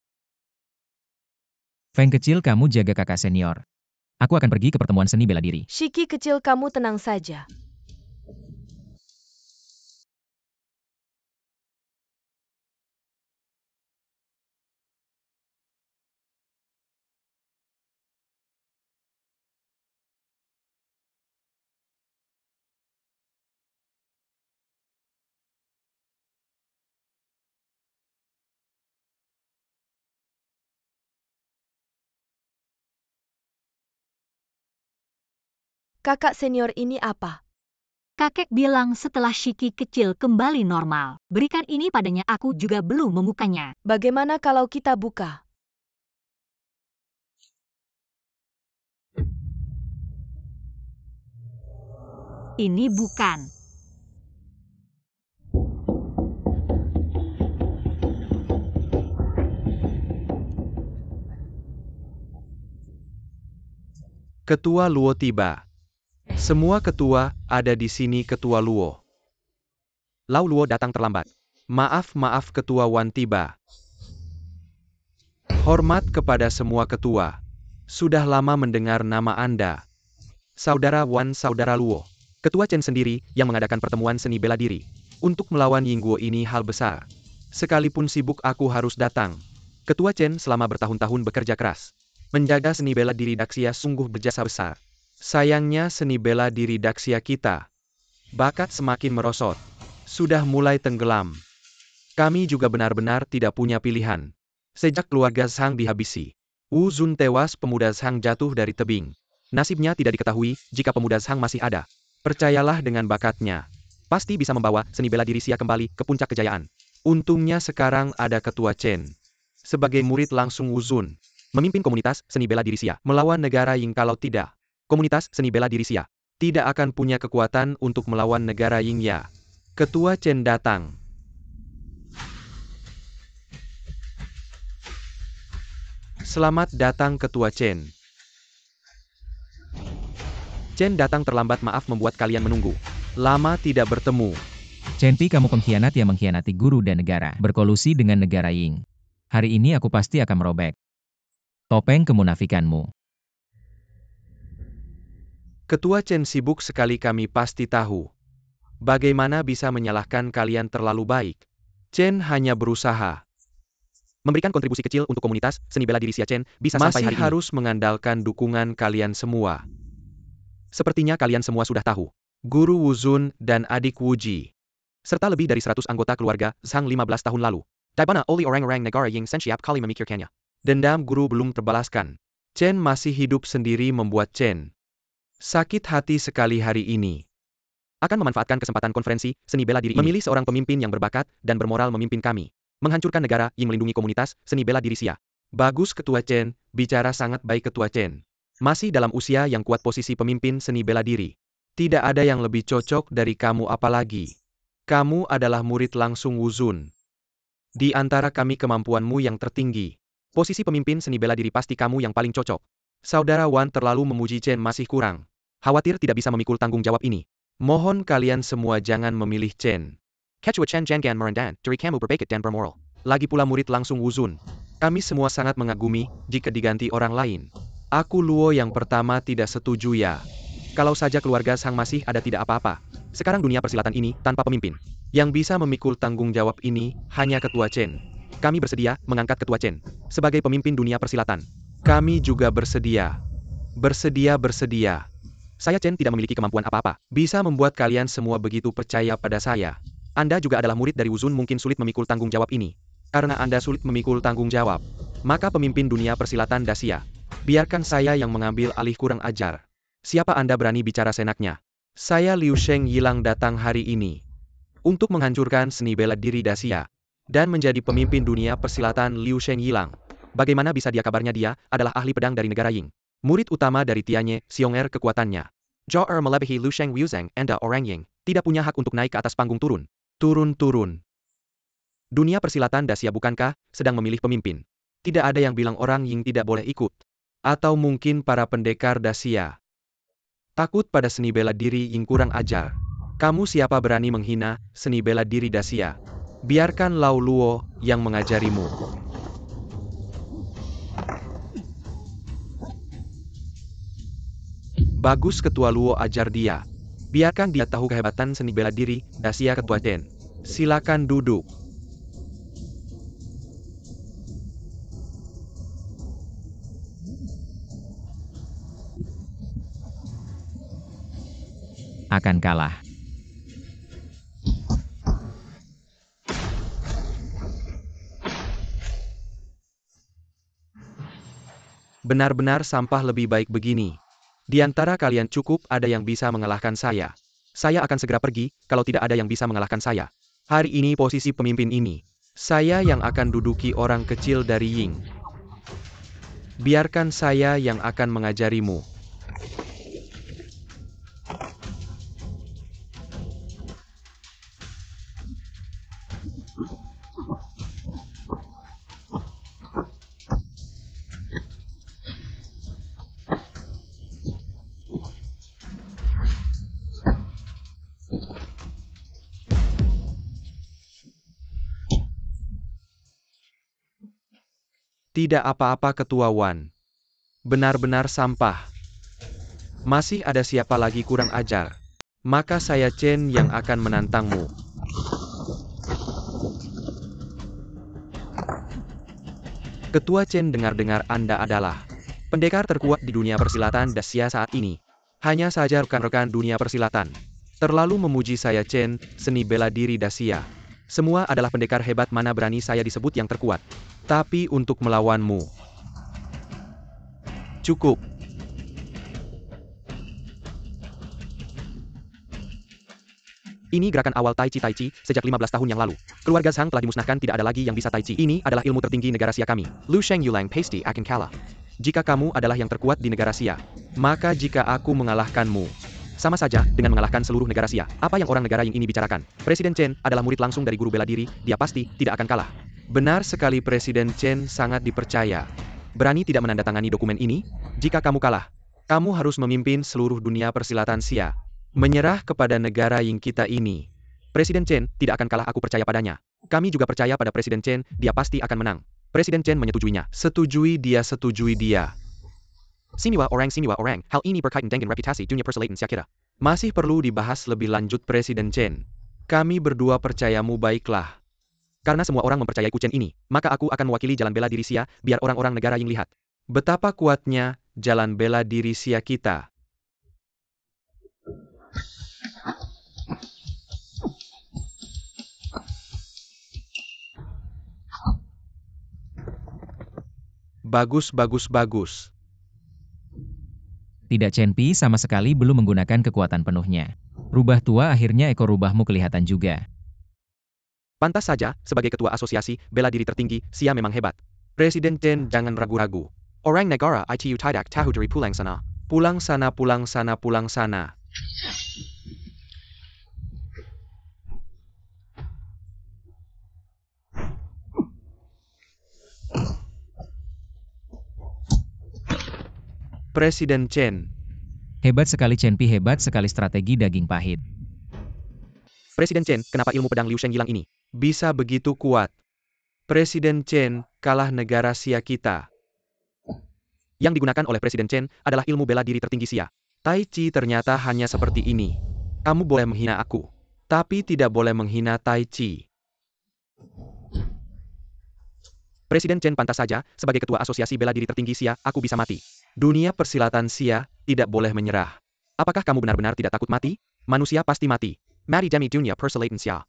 Feng kecil, kamu jaga kakak senior. Aku akan pergi ke pertemuan seni bela diri. Shiki kecil, kamu tenang saja. Kakak senior ini apa? Kakek bilang setelah Shiki kecil kembali normal. Berikan ini padanya, aku juga belum membukanya. Bagaimana kalau kita buka? Ini bukan. Ketua Luo tiba. Semua ketua ada di sini. Ketua Luo. Lau Luo datang terlambat. Maaf, Ketua Wan tiba. Hormat kepada semua ketua. Sudah lama mendengar nama Anda. Saudara Wan, Saudara Luo. Ketua Chen sendiri yang mengadakan pertemuan seni bela diri. Untuk melawan Yingguo ini hal besar. Sekalipun sibuk aku harus datang. Ketua Chen selama bertahun-tahun bekerja keras. Menjaga seni bela diri Daxia sungguh berjasa besar. Sayangnya seni bela diri Daxia kita. Bakat semakin merosot. Sudah mulai tenggelam. Kami juga benar-benar tidak punya pilihan. Sejak keluarga Zhang dihabisi. Wu Zun tewas, pemuda Zhang jatuh dari tebing. Nasibnya tidak diketahui jika pemuda Zhang masih ada. Percayalah dengan bakatnya. Pasti bisa membawa seni bela diri Xia kembali ke puncak kejayaan. Untungnya sekarang ada Ketua Chen. Sebagai murid langsung Wu Zun. Memimpin komunitas seni bela diri Xia. Melawan negara Ying, kalau tidak. Komunitas seni bela diri Xia tidak akan punya kekuatan untuk melawan negara Yingya. Ketua Chen datang. Selamat datang Ketua Chen. Chen datang terlambat, maaf membuat kalian menunggu. Lama tidak bertemu. Chen Pi, kamu pengkhianat yang mengkhianati guru dan negara, berkolusi dengan negara Ying. Hari ini aku pasti akan merobek topeng kemunafikanmu. Ketua Chen sibuk sekali, kami pasti tahu. Bagaimana bisa menyalahkan kalian terlalu baik? Chen hanya berusaha memberikan kontribusi kecil untuk komunitas seni bela diri Xia Chen bisa sampai hari ini. Masih harus mengandalkan dukungan kalian semua. Sepertinya kalian semua sudah tahu. Guru Wu Zun dan adik Wu Ji, serta lebih dari 100 anggota keluarga Zhang 15 tahun lalu. Daibana oli orang-orang negara Ying siap kali memikirkannya. Dendam guru belum terbalaskan. Chen masih hidup sendiri membuat Chen sakit hati sekali hari ini. Akan memanfaatkan kesempatan konferensi seni bela diri ini, memilih seorang pemimpin yang berbakat dan bermoral memimpin kami. Menghancurkan negara yang melindungi komunitas seni bela diri Xia. Bagus Ketua Chen, bicara sangat baik Ketua Chen. Masih dalam usia yang kuat posisi pemimpin seni bela diri. Tidak ada yang lebih cocok dari kamu, apalagi kamu adalah murid langsung Wu Zun. Di antara kami kemampuanmu yang tertinggi. Posisi pemimpin seni bela diri pasti kamu yang paling cocok. Saudara Wan terlalu memuji Chen masih kurang. Khawatir tidak bisa memikul tanggung jawab ini. Mohon kalian semua jangan memilih Chen. Ketua Chen jangan merendah, dari kamu berbakat dan bermoral. Lagi pula murid langsung Wu Zun. Kami semua sangat mengagumi jika diganti orang lain. Aku Luo yang pertama tidak setuju ya. Kalau saja keluarga Zhang masih ada tidak apa-apa. Sekarang dunia persilatan ini tanpa pemimpin. Yang bisa memikul tanggung jawab ini hanya Ketua Chen. Kami bersedia mengangkat Ketua Chen sebagai pemimpin dunia persilatan. Kami juga bersedia. Bersedia. Saya Chen tidak memiliki kemampuan apa-apa. Bisa membuat kalian semua begitu percaya pada saya. Anda juga adalah murid dari Wu Zun, mungkin sulit memikul tanggung jawab ini. Karena Anda sulit memikul tanggung jawab, maka pemimpin dunia persilatan Dacia. Biarkan saya yang mengambil alih, kurang ajar. Siapa Anda berani bicara senaknya? Saya Liu Sheng Yilang datang hari ini untuk menghancurkan seni bela diri Dacia dan menjadi pemimpin dunia persilatan. Liu Sheng Yilang. Bagaimana bisa dia? Kabarnya dia adalah ahli pedang dari negara Ying. Murid utama dari Tianye Xiong'er. Kekuatannya jauh melebihi Liu Sheng Wuzheng. Anda orang Ying tidak punya hak untuk naik ke atas panggung. Turun. Dunia persilatan Dacia bukankah sedang memilih pemimpin? Tidak ada yang bilang orang Ying tidak boleh ikut. Atau mungkin para pendekar Dacia takut pada seni bela diri Ying? Kurang ajar. Kamu siapa berani menghina seni bela diri Dacia? Biarkan Lao Luo yang mengajarimu. Bagus Ketua Luo, ajar dia. Biarkan dia tahu kehebatan seni bela diri Dacia. Ketua Chen, silakan duduk. Akan kalah. Benar-benar sampah, lebih baik begini. Di antara kalian cukup ada yang bisa mengalahkan saya. Saya akan segera pergi, kalau tidak ada yang bisa mengalahkan saya. Hari ini posisi pemimpin ini, saya yang akan duduki orang kecil dari Ying. Biarkan saya yang akan mengajarimu. Tidak apa-apa Ketua Wan. Benar-benar sampah. Masih ada siapa lagi? Kurang ajar. Maka saya Chen yang akan menantangmu. Ketua Chen, dengar-dengar Anda adalah pendekar terkuat di dunia persilatan Dacia saat ini. Hanya saja rekan-rekan dunia persilatan terlalu memuji saya Chen, seni bela diri Dacia. Semua adalah pendekar hebat, mana berani saya disebut yang terkuat. Tapi untuk melawanmu, cukup. Ini gerakan awal Tai Chi sejak 15 tahun yang lalu. Keluarga Zhang telah dimusnahkan, tidak ada lagi yang bisa Tai Chi. Ini adalah ilmu tertinggi negara Xia kami. Liu Sheng Yulang pasti akan kalah. Jika kamu adalah yang terkuat di negara Xia, maka jika aku mengalahkanmu, Sama saja dengan mengalahkan seluruh negara Xia. Apa yang orang negara Ying ini bicarakan? Presiden Chen adalah murid langsung dari guru bela diri, dia pasti tidak akan kalah. Benar sekali, Presiden Chen sangat dipercaya. Berani tidak menandatangani dokumen ini? Jika kamu kalah, kamu harus memimpin seluruh dunia persilatan Xia. Menyerah kepada negara Ying kita ini. Presiden Chen tidak akan kalah, aku percaya padanya. Kami juga percaya pada Presiden Chen, dia pasti akan menang. Presiden Chen menyetujuinya. Setujui dia. Siniwa orang, hal ini berkaitan dengan reputasi dunia persilatan Xia kita. Masih perlu dibahas lebih lanjut, Presiden Chen. Kami berdua percayamu, baiklah. Karena semua orang mempercayaiku Chen ini, maka aku akan mewakili jalan bela diri Xia, biar orang-orang negara Ying lihat betapa kuatnya jalan bela diri Xia kita. Bagus. Tidak, Chen Pi sama sekali belum menggunakan kekuatan penuhnya. Rubah tua, akhirnya ekor rubahmu kelihatan juga. Pantas saja, sebagai ketua asosiasi bela diri tertinggi, Xia memang hebat. Presiden Chen jangan ragu-ragu. Orang negara itu tidak tahu dari pulang sana. Pulang sana. Presiden Chen. Hebat sekali Chen Pi, hebat sekali strategi daging pahit. Presiden Chen, kenapa ilmu pedang Liu Shengyilang ini bisa begitu kuat? Presiden Chen kalah negara Xia kita. Yang digunakan oleh Presiden Chen adalah ilmu bela diri tertinggi Xia. Tai Chi ternyata hanya seperti ini. Kamu boleh menghina aku, tapi tidak boleh menghina Tai Chi. Presiden Chen, pantas saja, sebagai ketua asosiasi bela diri tertinggi Xia, aku bisa mati. Dunia persilatan Xia tidak boleh menyerah. Apakah kamu benar-benar tidak takut mati? Manusia pasti mati. Mati demi dunia persilatan Xia.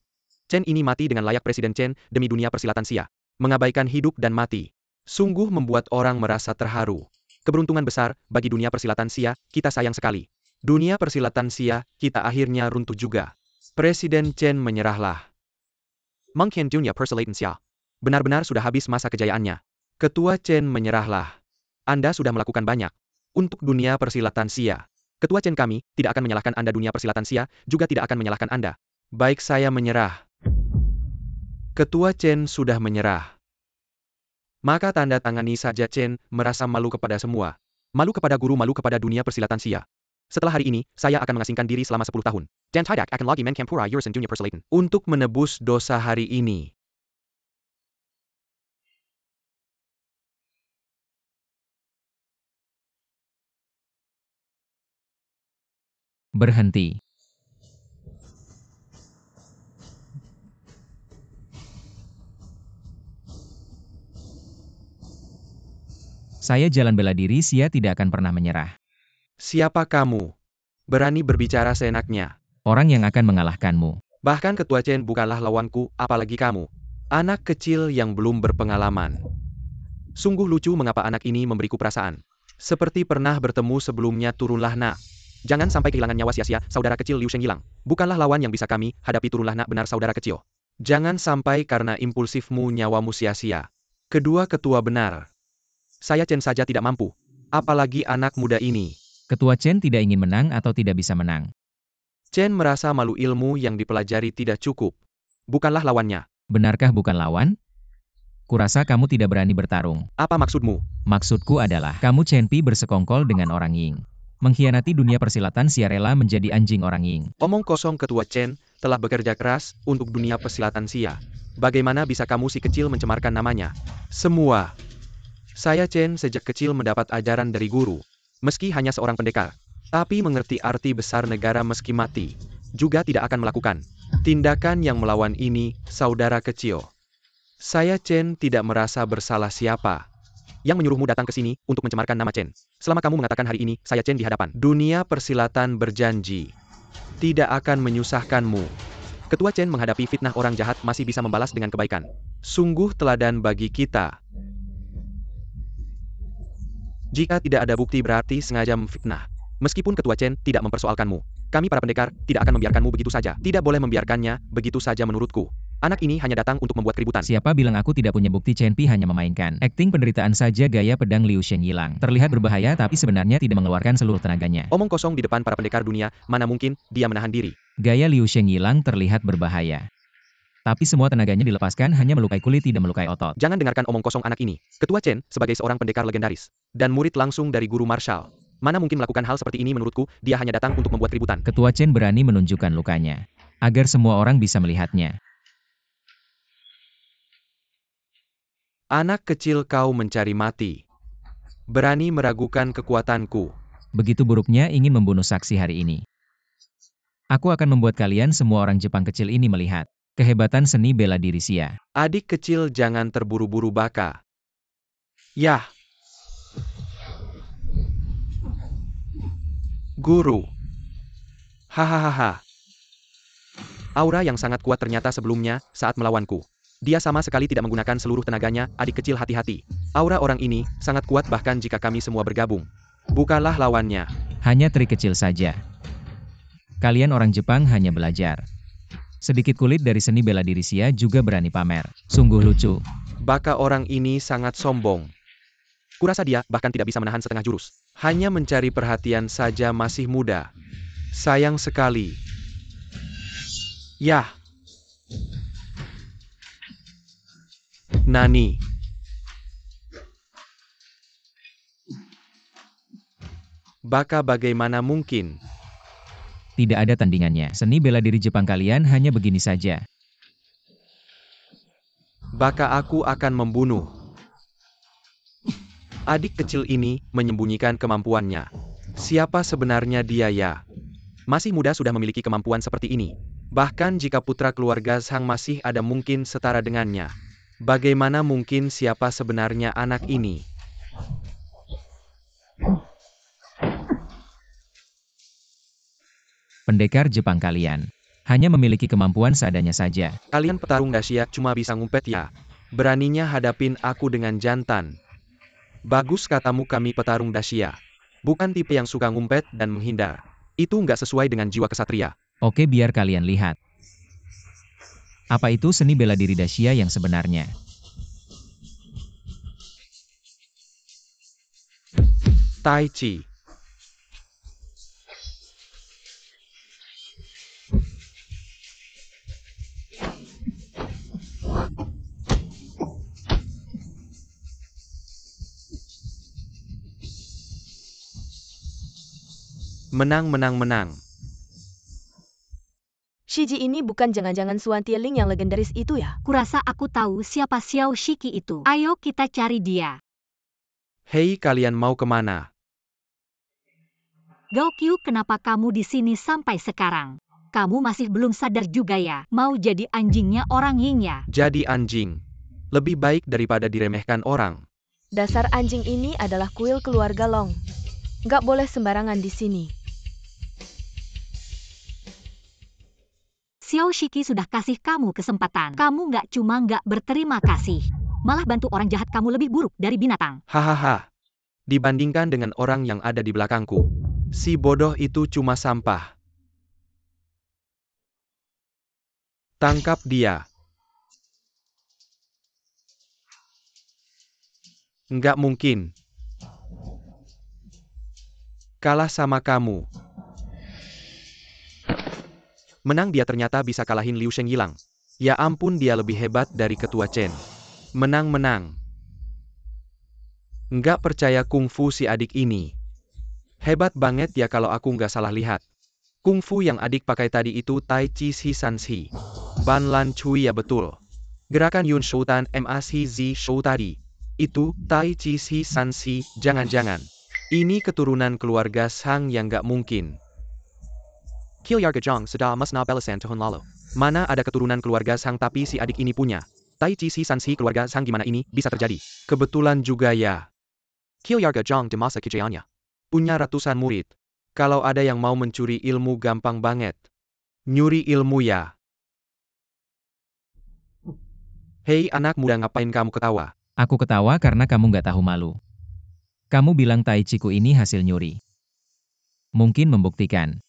Chen ini mati dengan layak, Presiden Chen, demi dunia persilatan Xia. Mengabaikan hidup dan mati. Sungguh membuat orang merasa terharu. Keberuntungan besar bagi dunia persilatan Xia, kita sayang sekali. Dunia persilatan Xia, kita akhirnya runtuh juga. Presiden Chen menyerahlah. Mungkin dunia persilatan Xia benar-benar sudah habis masa kejayaannya. Ketua Chen menyerahlah. Anda sudah melakukan banyak untuk dunia persilatan Xia. Ketua Chen, kami tidak akan menyalahkan Anda, dunia persilatan Xia juga tidak akan menyalahkan Anda. Baik, saya menyerah. Ketua Chen sudah menyerah. Maka tanda tangani saja. Chen merasa malu kepada semua. Malu kepada guru, malu kepada dunia persilatan Xia. Setelah hari ini, saya akan mengasingkan diri selama 10 tahun. Dan tidak akan lagi mencampuri urusan dunia persilatan. Untuk menebus dosa hari ini. Berhenti. Saya jalan bela diri Xia tidak akan pernah menyerah. Siapa kamu? Berani berbicara seenaknya. Orang yang akan mengalahkanmu. Bahkan Ketua Chen bukanlah lawanku, apalagi kamu. Anak kecil yang belum berpengalaman. Sungguh lucu mengapa anak ini memberiku perasaan. Seperti pernah bertemu sebelumnya. Turunlah, nak. Jangan sampai kehilangan nyawa sia-sia, saudara kecil Liu Shengyilang. Bukanlah lawan yang bisa kami hadapi. Turunlah, nak, benar saudara kecil. Jangan sampai karena impulsifmu nyawamu sia-sia. Kedua ketua benar. Saya Chen saja tidak mampu. Apalagi anak muda ini. Ketua Chen tidak ingin menang atau tidak bisa menang. Chen merasa malu, ilmu yang dipelajari tidak cukup. Bukanlah lawannya. Benarkah bukan lawan? Kurasa kamu tidak berani bertarung. Apa maksudmu? Maksudku adalah, kamu Chen Pi bersekongkol dengan orang Ying. Mengkhianati dunia persilatan Xia, rela menjadi anjing orang Ying. Omong kosong, Ketua Chen telah bekerja keras untuk dunia persilatan Xia. Bagaimana bisa kamu si kecil mencemarkan namanya? Semua. Saya Chen sejak kecil mendapat ajaran dari guru. Meski hanya seorang pendekar, tapi mengerti arti besar negara, meski mati juga tidak akan melakukan tindakan yang melawan ini, saudara kecil. Saya Chen tidak merasa bersalah. Siapa yang menyuruhmu datang ke sini untuk mencemarkan nama Chen? Selama kamu mengatakan hari ini, saya Chen di hadapan dunia persilatan berjanji tidak akan menyusahkanmu. Ketua Chen menghadapi fitnah orang jahat masih bisa membalas dengan kebaikan. Sungguh teladan bagi kita. Jika tidak ada bukti berarti sengaja memfitnah. Meskipun Ketua Chen tidak mempersoalkanmu, kami para pendekar tidak akan membiarkanmu begitu saja. Tidak boleh membiarkannya begitu saja menurutku. Anak ini hanya datang untuk membuat keributan. Siapa bilang aku tidak punya bukti? Chen Pi hanya memainkan. Akting penderitaan saja. Gaya pedang Liu Shengyilang terlihat berbahaya tapi sebenarnya tidak mengeluarkan seluruh tenaganya. Omong kosong di depan para pendekar dunia, mana mungkin dia menahan diri. Gaya Liu Shengyilang terlihat berbahaya. Tapi semua tenaganya dilepaskan hanya melukai kulit tidak melukai otot. Jangan dengarkan omong kosong anak ini. Ketua Chen, sebagai seorang pendekar legendaris, dan murid langsung dari guru martial, mana mungkin melakukan hal seperti ini? Menurutku, dia hanya datang untuk membuat keributan. Ketua Chen berani menunjukkan lukanya, agar semua orang bisa melihatnya. Anak kecil, kau mencari mati. Berani meragukan kekuatanku. Begitu buruknya ingin membunuh saksi hari ini. Aku akan membuat kalian semua orang Jepang kecil ini melihat kehebatan seni bela diri Xia. Adik kecil, jangan terburu-buru baka. Yah. Guru. Hahaha. Aura yang sangat kuat ternyata sebelumnya, saat melawanku. Dia sama sekali tidak menggunakan seluruh tenaganya. Adik kecil, hati-hati. Aura orang ini sangat kuat bahkan jika kami semua bergabung. Bukalah lawannya. Hanya trik kecil saja. Kalian orang Jepang hanya belajar. Sedikit kulit dari seni bela diri Xia juga berani pamer. Sungguh lucu. Baka orang ini sangat sombong. Kurasa dia bahkan tidak bisa menahan setengah jurus. Hanya mencari perhatian saja, masih muda. Sayang sekali. Yah. Nani. Baka bagaimana mungkin? Tidak ada tandingannya. Seni bela diri Jepang kalian hanya begini saja. Baka aku akan membunuh. Adik kecil ini menyembunyikan kemampuannya. Siapa sebenarnya dia ya? Masih muda sudah memiliki kemampuan seperti ini. Bahkan jika putra keluarga Shang masih ada mungkin setara dengannya. Bagaimana mungkin? Siapa sebenarnya anak ini? Pendekar Jepang kalian hanya memiliki kemampuan seadanya saja. Kalian petarung Dacia cuma bisa ngumpet ya. Beraninya hadapin aku dengan jantan. Bagus katamu, kami petarung Dacia. Bukan tipe yang suka ngumpet dan menghindar. Itu nggak sesuai dengan jiwa kesatria. Oke, biar kalian lihat. Apa itu seni bela diri Dacia yang sebenarnya? Tai Chi. Menang, menang, menang. Shiji ini bukan jangan-jangan Suan Tieling yang legendaris itu ya? Kurasa aku tahu siapa Xiao Shiki itu. Ayo kita cari dia. Hei, kalian mau kemana? Gao Qiu, kenapa kamu di sini sampai sekarang? Kamu masih belum sadar juga ya? Mau jadi anjingnya orang Ying ya? Jadi anjing. Lebih baik daripada diremehkan orang. Dasar anjing ini adalah kuil keluarga Long. Nggak boleh sembarangan di sini. Xiao Shiki sudah kasih kamu kesempatan. Kamu nggak berterima kasih. Malah bantu orang jahat, kamu lebih buruk dari binatang. Hahaha. Dibandingkan dengan orang yang ada di belakangku, si bodoh itu cuma sampah. Tangkap dia. Nggak mungkin. Kalah sama kamu. Menang, dia ternyata bisa kalahin Liu Shengyilang. Ya ampun, dia lebih hebat dari Ketua Chen. Menang-menang. Nggak percaya kungfu si adik ini. Hebat banget ya kalau aku nggak salah lihat. Kungfu yang adik pakai tadi itu Tai Chi Si San Si. Ban Lan Cui, ya betul. Gerakan Yun Shoutan Ma Si Zi Shou tadi. Itu Tai Chi Si San Si. Jangan-jangan ini keturunan keluarga Shang yang nggak mungkin. Kilyar Gajong Seda Mas Na Belasan Tuhun Lalu. Mana ada keturunan keluarga Shang tapi si adik ini punya. Tai Chi Si San Si keluarga Shang, gimana ini bisa terjadi? Kebetulan juga ya. Kilyar Gajong di masa kejayaannya punya ratusan murid. Kalau ada yang mau mencuri ilmu gampang banget. Nyuri ilmu ya. Hei anak muda, ngapain kamu ketawa? Aku ketawa karena kamu nggak tahu malu. Kamu bilang Tai Chi-ku ini hasil nyuri. Mungkin membuktikan.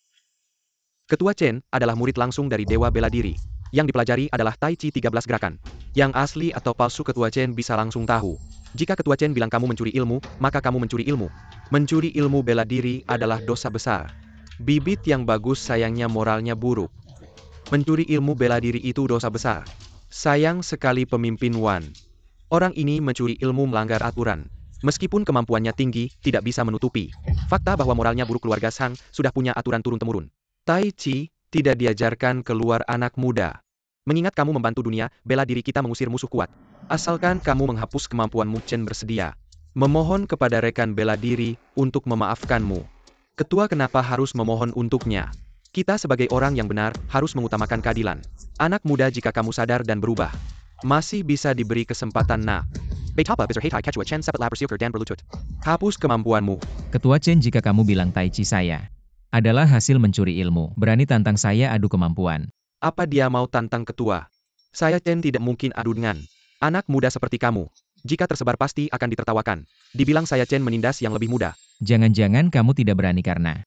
Ketua Chen adalah murid langsung dari Dewa Bela Diri. Yang dipelajari adalah Tai Chi 13 gerakan. Yang asli atau palsu Ketua Chen bisa langsung tahu. Jika Ketua Chen bilang kamu mencuri ilmu, maka kamu mencuri ilmu. Mencuri ilmu bela diri adalah dosa besar. Bibit yang bagus sayangnya moralnya buruk. Mencuri ilmu bela diri itu dosa besar. Sayang sekali pemimpin Wan. Orang ini mencuri ilmu melanggar aturan. Meskipun kemampuannya tinggi, tidak bisa menutupi fakta bahwa moralnya buruk. Keluarga Shang sudah punya aturan turun-temurun. Tai Chi tidak diajarkan keluar anak muda. Mengingat kamu membantu dunia, bela diri kita mengusir musuh kuat. Asalkan kamu menghapus kemampuanmu, Chen bersedia memohon kepada rekan bela diri untuk memaafkanmu. Ketua, kenapa harus memohon untuknya? Kita sebagai orang yang benar, harus mengutamakan keadilan. Anak muda, jika kamu sadar dan berubah, masih bisa diberi kesempatan nak. Hapus kemampuanmu. Ketua Chen, jika kamu bilang Tai Chi saya adalah hasil mencuri ilmu, berani tantang saya adu kemampuan. Apa dia mau tantang ketua? Saya Chen tidak mungkin adu dengan anak muda seperti kamu. Jika tersebar pasti akan ditertawakan. Dibilang saya Chen menindas yang lebih muda. Jangan-jangan kamu tidak berani karena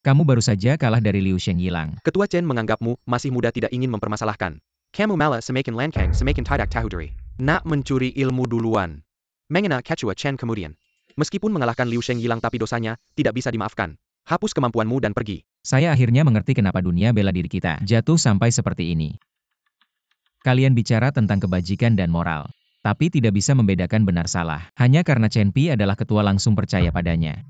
kamu baru saja kalah dari Liu Shengyilang. Ketua Chen menganggapmu masih muda, tidak ingin mempermasalahkan. Kamu malah semakin lankang, semakin tidak tahu diri. Nak mencuri ilmu duluan. Mengena Ketua Chen kemudian. Meskipun mengalahkan Liu Shengyilang, tapi dosanya tidak bisa dimaafkan. Hapus kemampuanmu dan pergi. Saya akhirnya mengerti kenapa dunia bela diri kita jatuh sampai seperti ini. Kalian bicara tentang kebajikan dan moral, tapi tidak bisa membedakan benar salah. Hanya karena Chen Pi adalah ketua langsung percaya padanya.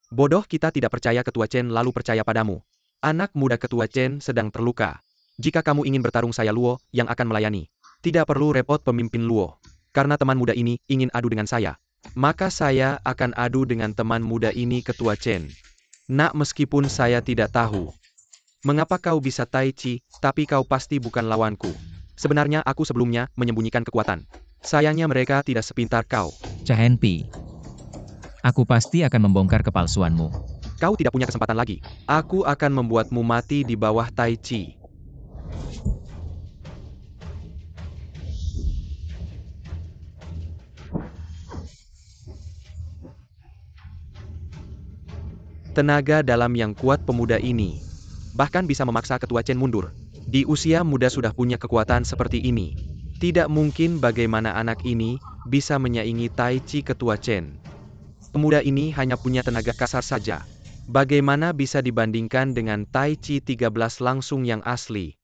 Bodoh, kita tidak percaya Ketua Chen lalu percaya padamu. Anak muda, Ketua Chen sedang terluka. Jika kamu ingin bertarung, saya Luo yang akan melayani. Tidak perlu repot pemimpin Luo. Karena teman muda ini ingin adu dengan saya. Maka saya akan adu dengan teman muda ini, Ketua Chen. Nak, meskipun saya tidak tahu mengapa kau bisa Tai Chi, tapi kau pasti bukan lawanku. Sebenarnya aku sebelumnya menyembunyikan kekuatan. Sayangnya mereka tidak sepintar kau. Chen Pi, aku pasti akan membongkar kepalsuanmu. Kau tidak punya kesempatan lagi. Aku akan membuatmu mati di bawah Tai Chi. Tenaga dalam yang kuat pemuda ini bahkan bisa memaksa Ketua Chen mundur. Di usia muda sudah punya kekuatan seperti ini. Tidak mungkin bagaimana anak ini bisa menyaingi Tai Chi Ketua Chen. Pemuda ini hanya punya tenaga kasar saja. Bagaimana bisa dibandingkan dengan Tai Chi 13 langsung yang asli?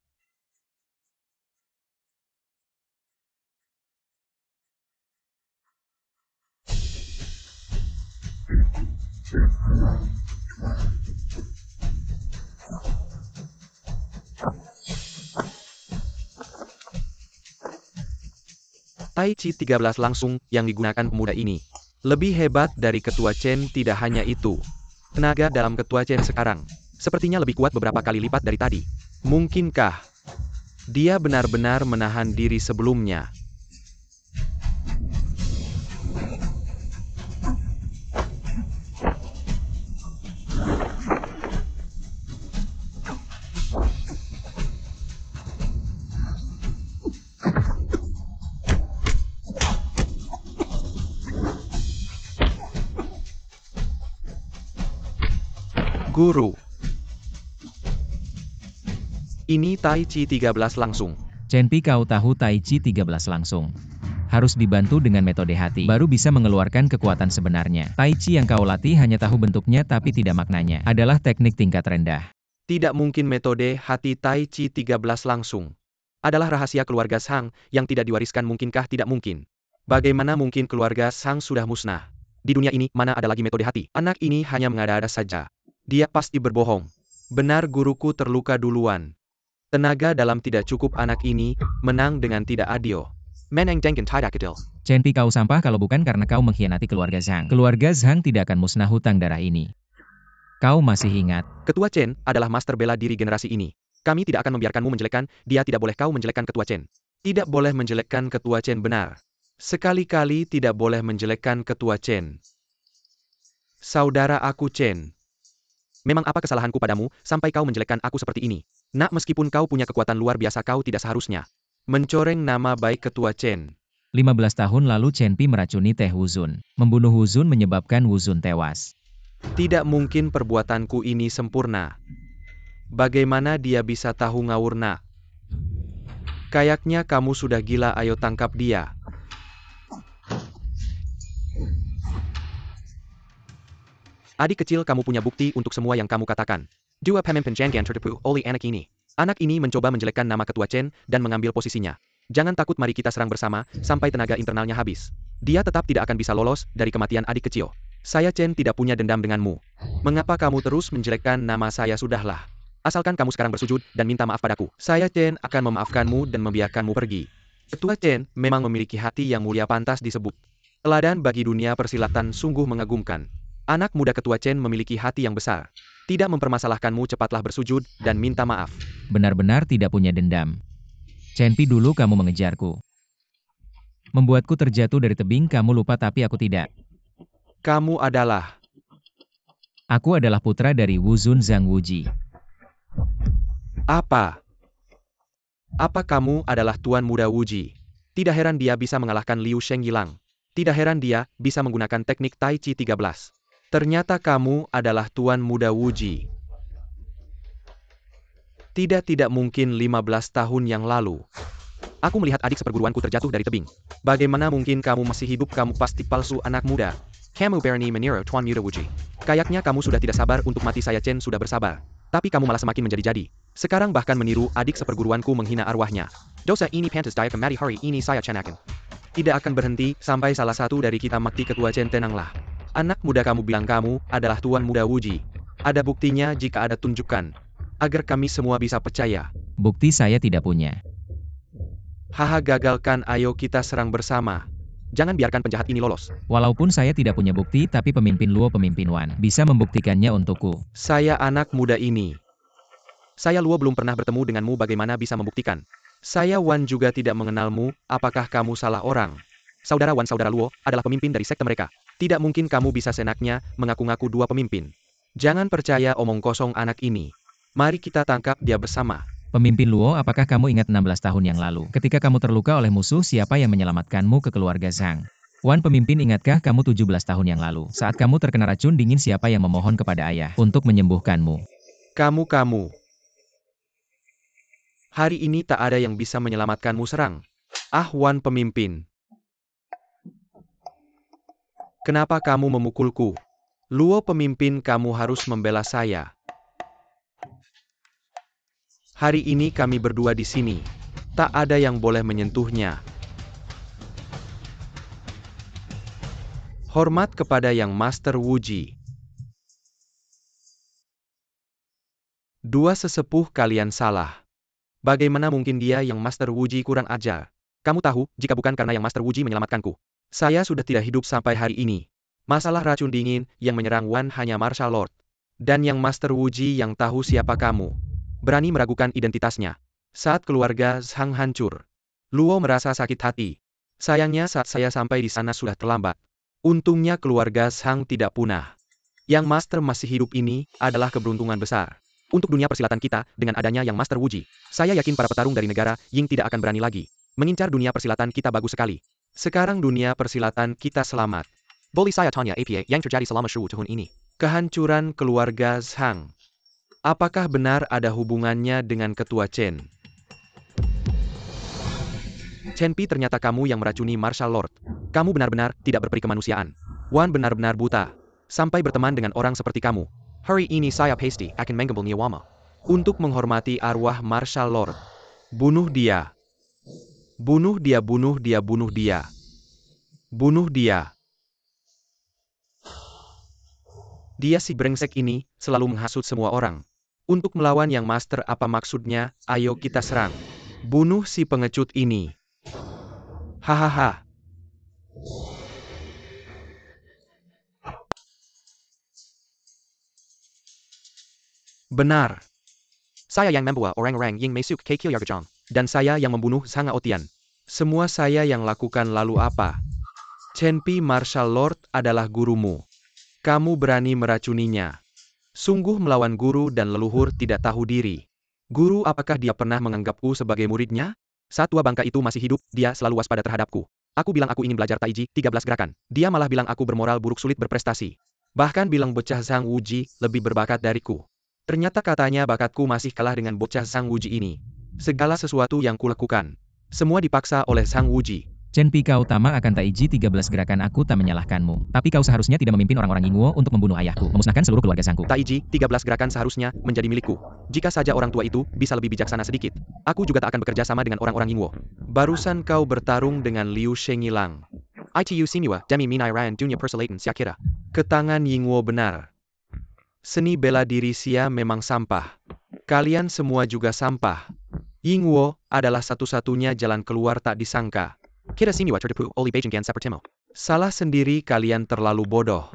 Tai Chi 13 langsung yang digunakan pemuda ini lebih hebat dari Ketua Chen. Tidak hanya itu, tenaga dalam Ketua Chen sekarang sepertinya lebih kuat beberapa kali lipat dari tadi. Mungkinkah dia benar-benar menahan diri sebelumnya? Guru, ini Tai Chi 13 langsung. Chen Pi, kau tahu Tai Chi 13 langsung harus dibantu dengan metode hati, baru bisa mengeluarkan kekuatan sebenarnya. Tai Chi yang kau latih hanya tahu bentuknya tapi tidak maknanya, adalah teknik tingkat rendah. Tidak mungkin metode hati Tai Chi 13 langsung adalah rahasia keluarga Shang yang tidak diwariskan. Mungkinkah? Tidak mungkin. Bagaimana mungkin keluarga Shang sudah musnah? Di dunia ini, mana ada lagi metode hati? Anak ini hanya mengada-ada saja. Dia pasti berbohong. Benar, guruku terluka duluan. Tenaga dalam tidak cukup. Anak ini menang dengan tidak adil. Menang dengan tidak adil. Chen Pi, kau sampah kalau bukan karena kau mengkhianati keluarga Zhang. Keluarga Zhang tidak akan musnah hutang darah ini. Kau masih ingat? Ketua Chen adalah master bela diri generasi ini. Kami tidak akan membiarkanmu menjelekkan dia. Tidak boleh kau menjelekkan Ketua Chen. Tidak boleh menjelekkan Ketua Chen, benar. Sekali-kali tidak boleh menjelekkan Ketua Chen. Saudara aku Chen. Memang apa kesalahanku padamu, sampai kau menjelekkan aku seperti ini? Nak, meskipun kau punya kekuatan luar biasa, kau tidak seharusnya mencoreng nama baik Ketua Chen. 15 tahun lalu Chen Pi meracuni Teh Wuzun. Membunuh Wuzun menyebabkan Wuzun tewas. Tidak mungkin perbuatanku ini sempurna. Bagaimana dia bisa tahu ngawur, nak? Kayaknya kamu sudah gila, ayo tangkap dia. Adik kecil, kamu punya bukti untuk semua yang kamu katakan. Dua pemimpin jangan tertipu oleh anak ini. Anak ini mencoba menjelekkan nama Ketua Chen dan mengambil posisinya. Jangan takut, mari kita serang bersama, sampai tenaga internalnya habis. Dia tetap tidak akan bisa lolos dari kematian adik kecil. Saya Chen tidak punya dendam denganmu. Mengapa kamu terus menjelekkan nama saya? Sudahlah. Asalkan kamu sekarang bersujud dan minta maaf padaku. Saya Chen akan memaafkanmu dan membiarkanmu pergi. Ketua Chen memang memiliki hati yang mulia, pantas disebut teladan bagi dunia persilatan. Sungguh mengagumkan. Anak muda Ketua Chen memiliki hati yang besar. Tidak mempermasalahkanmu, cepatlah bersujud dan minta maaf. Benar-benar tidak punya dendam. Chen Pi, dulu kamu mengejarku. Membuatku terjatuh dari tebing, kamu lupa tapi aku tidak. Kamu adalah... Aku adalah putra dari Wuzun Zhang Wuji. Apa? Apa kamu adalah Tuan Muda Wuji? Tidak heran dia bisa mengalahkan Liu Shengyilang. Tidak heran dia bisa menggunakan teknik Tai Chi 13. Ternyata kamu adalah Tuan Muda Wuji. Tidak mungkin 15 tahun yang lalu. Aku melihat adik seperguruanku terjatuh dari tebing. Bagaimana mungkin kamu masih hidup? Kamu pasti palsu, anak muda. Kamu berani meniru Tuan Muda Wuji. Kayaknya kamu sudah tidak sabar untuk mati. Saya Chen sudah bersabar. Tapi kamu malah semakin menjadi-jadi. Sekarang bahkan meniru adik seperguruanku, menghina arwahnya. Dosa ini pantas dia mati. Hari ini saya Chen akan tidak akan berhenti sampai salah satu dari kita mati. Ketua Chen, tenanglah. Anak muda, kamu bilang kamu adalah Tuan Muda Wuji. Ada buktinya? Jika ada, tunjukkan. Agar kami semua bisa percaya. Bukti saya tidak punya. Haha, gagalkan. Ayo kita serang bersama. Jangan biarkan penjahat ini lolos. Walaupun saya tidak punya bukti, tapi pemimpin Luo, pemimpin Wan, bisa membuktikannya untukku. Saya anak muda ini. Saya Luo belum pernah bertemu denganmu, bagaimana bisa membuktikan? Saya Wan juga tidak mengenalmu, apakah kamu salah orang? Saudara Wan, saudara Luo, adalah pemimpin dari sekte mereka. Tidak mungkin kamu bisa seenaknya mengaku-ngaku dua pemimpin. Jangan percaya omong kosong anak ini. Mari kita tangkap dia bersama. Pemimpin Luo, apakah kamu ingat 16 tahun yang lalu, ketika kamu terluka oleh musuh, siapa yang menyelamatkanmu ke keluarga Zhang? Wan, pemimpin, ingatkah kamu 17 tahun yang lalu, saat kamu terkena racun dingin, siapa yang memohon kepada ayah untuk menyembuhkanmu? Kamu. Hari ini tak ada yang bisa menyelamatkanmu. Serang. Ah, Wan pemimpin. Kenapa kamu memukulku? Luo pemimpin, kamu harus membela saya. Hari ini kami berdua di sini. Tak ada yang boleh menyentuhnya. Hormat kepada Yang Master Wuji. Dua sesepuh kalian salah. Bagaimana mungkin dia Yang Master Wuji? Kurang ajar. Kamu tahu, jika bukan karena Yang Master Wuji menyelamatkanku, saya sudah tidak hidup sampai hari ini. Masalah racun dingin yang menyerang Wan hanya Martial Lord. Dan Yang Master Wuji yang tahu siapa kamu. Berani meragukan identitasnya. Saat keluarga Zhang hancur, Luo merasa sakit hati. Sayangnya saat saya sampai di sana sudah terlambat. Untungnya keluarga Zhang tidak punah. Yang Master masih hidup ini adalah keberuntungan besar. Untuk dunia persilatan kita, dengan adanya Yang Master Wuji, saya yakin para petarung dari negara Ying tidak akan berani lagi mengincar dunia persilatan kita. Bagus sekali. Sekarang dunia persilatan kita selamat. Boleh saya tanya apa yang terjadi selama 10 tahun ini? Kehancuran keluarga Zhang. Apakah benar ada hubungannya dengan Ketua Chen? Chen Pi, ternyata kamu yang meracuni Martial Lord. Kamu benar-benar tidak berperi kemanusiaan. Wan benar-benar buta. Sampai berteman dengan orang seperti kamu. Hari ini saya pasti akan mengambil nyawamu. Untuk menghormati arwah Martial Lord. Bunuh dia. Bunuh dia, bunuh dia, bunuh dia. Bunuh dia. Dia si brengsek ini selalu menghasut semua orang. Untuk melawan Yang Master, apa maksudnya? Ayo kita serang. Bunuh si pengecut ini. Hahaha. Benar. Saya yang membawa orang-orang yang masuk ke Qiliargajang. Dan saya yang membunuh Zhang Aotian. Semua saya yang lakukan. Lalu apa? Chen Pi, Martial Lord adalah gurumu. Kamu berani meracuninya. Sungguh melawan guru dan leluhur tidak tahu diri. Guru, apakah dia pernah menganggapku sebagai muridnya? Saat tua bangka itu masih hidup, dia selalu waspada terhadapku. Aku bilang aku ingin belajar Taiji, 13 gerakan. Dia malah bilang aku bermoral buruk, sulit berprestasi. Bahkan bilang bocah Zhang Wuji lebih berbakat dariku. Ternyata katanya bakatku masih kalah dengan bocah Zhang Wuji ini. Segala sesuatu yang kulakukan, semua dipaksa oleh Sang Wuji. Chen Pi, kau tamak akan Taiji 13 gerakan, aku tak menyalahkanmu. Tapi kau seharusnya tidak memimpin orang-orang Yingguo untuk membunuh ayahku, memusnahkan seluruh keluarga Zhangku. Taiji, 13 gerakan seharusnya menjadi milikku. Jika saja orang tua itu bisa lebih bijaksana sedikit, aku juga tak akan bekerja sama dengan orang-orang Yingguo. Barusan kau bertarung dengan Liu Shengilang. Itu Siniwa, Demi Minai Ryan Dunia Persilatan Siakira. Ketangan Yingguo benar. Seni bela diri Xia memang sampah. Kalian semua juga sampah. Yingguo adalah satu-satunya jalan keluar tak disangka. Kita Siniwa tertipu oleh Beijing Gan Sepertimo. Salah sendiri, kalian terlalu bodoh.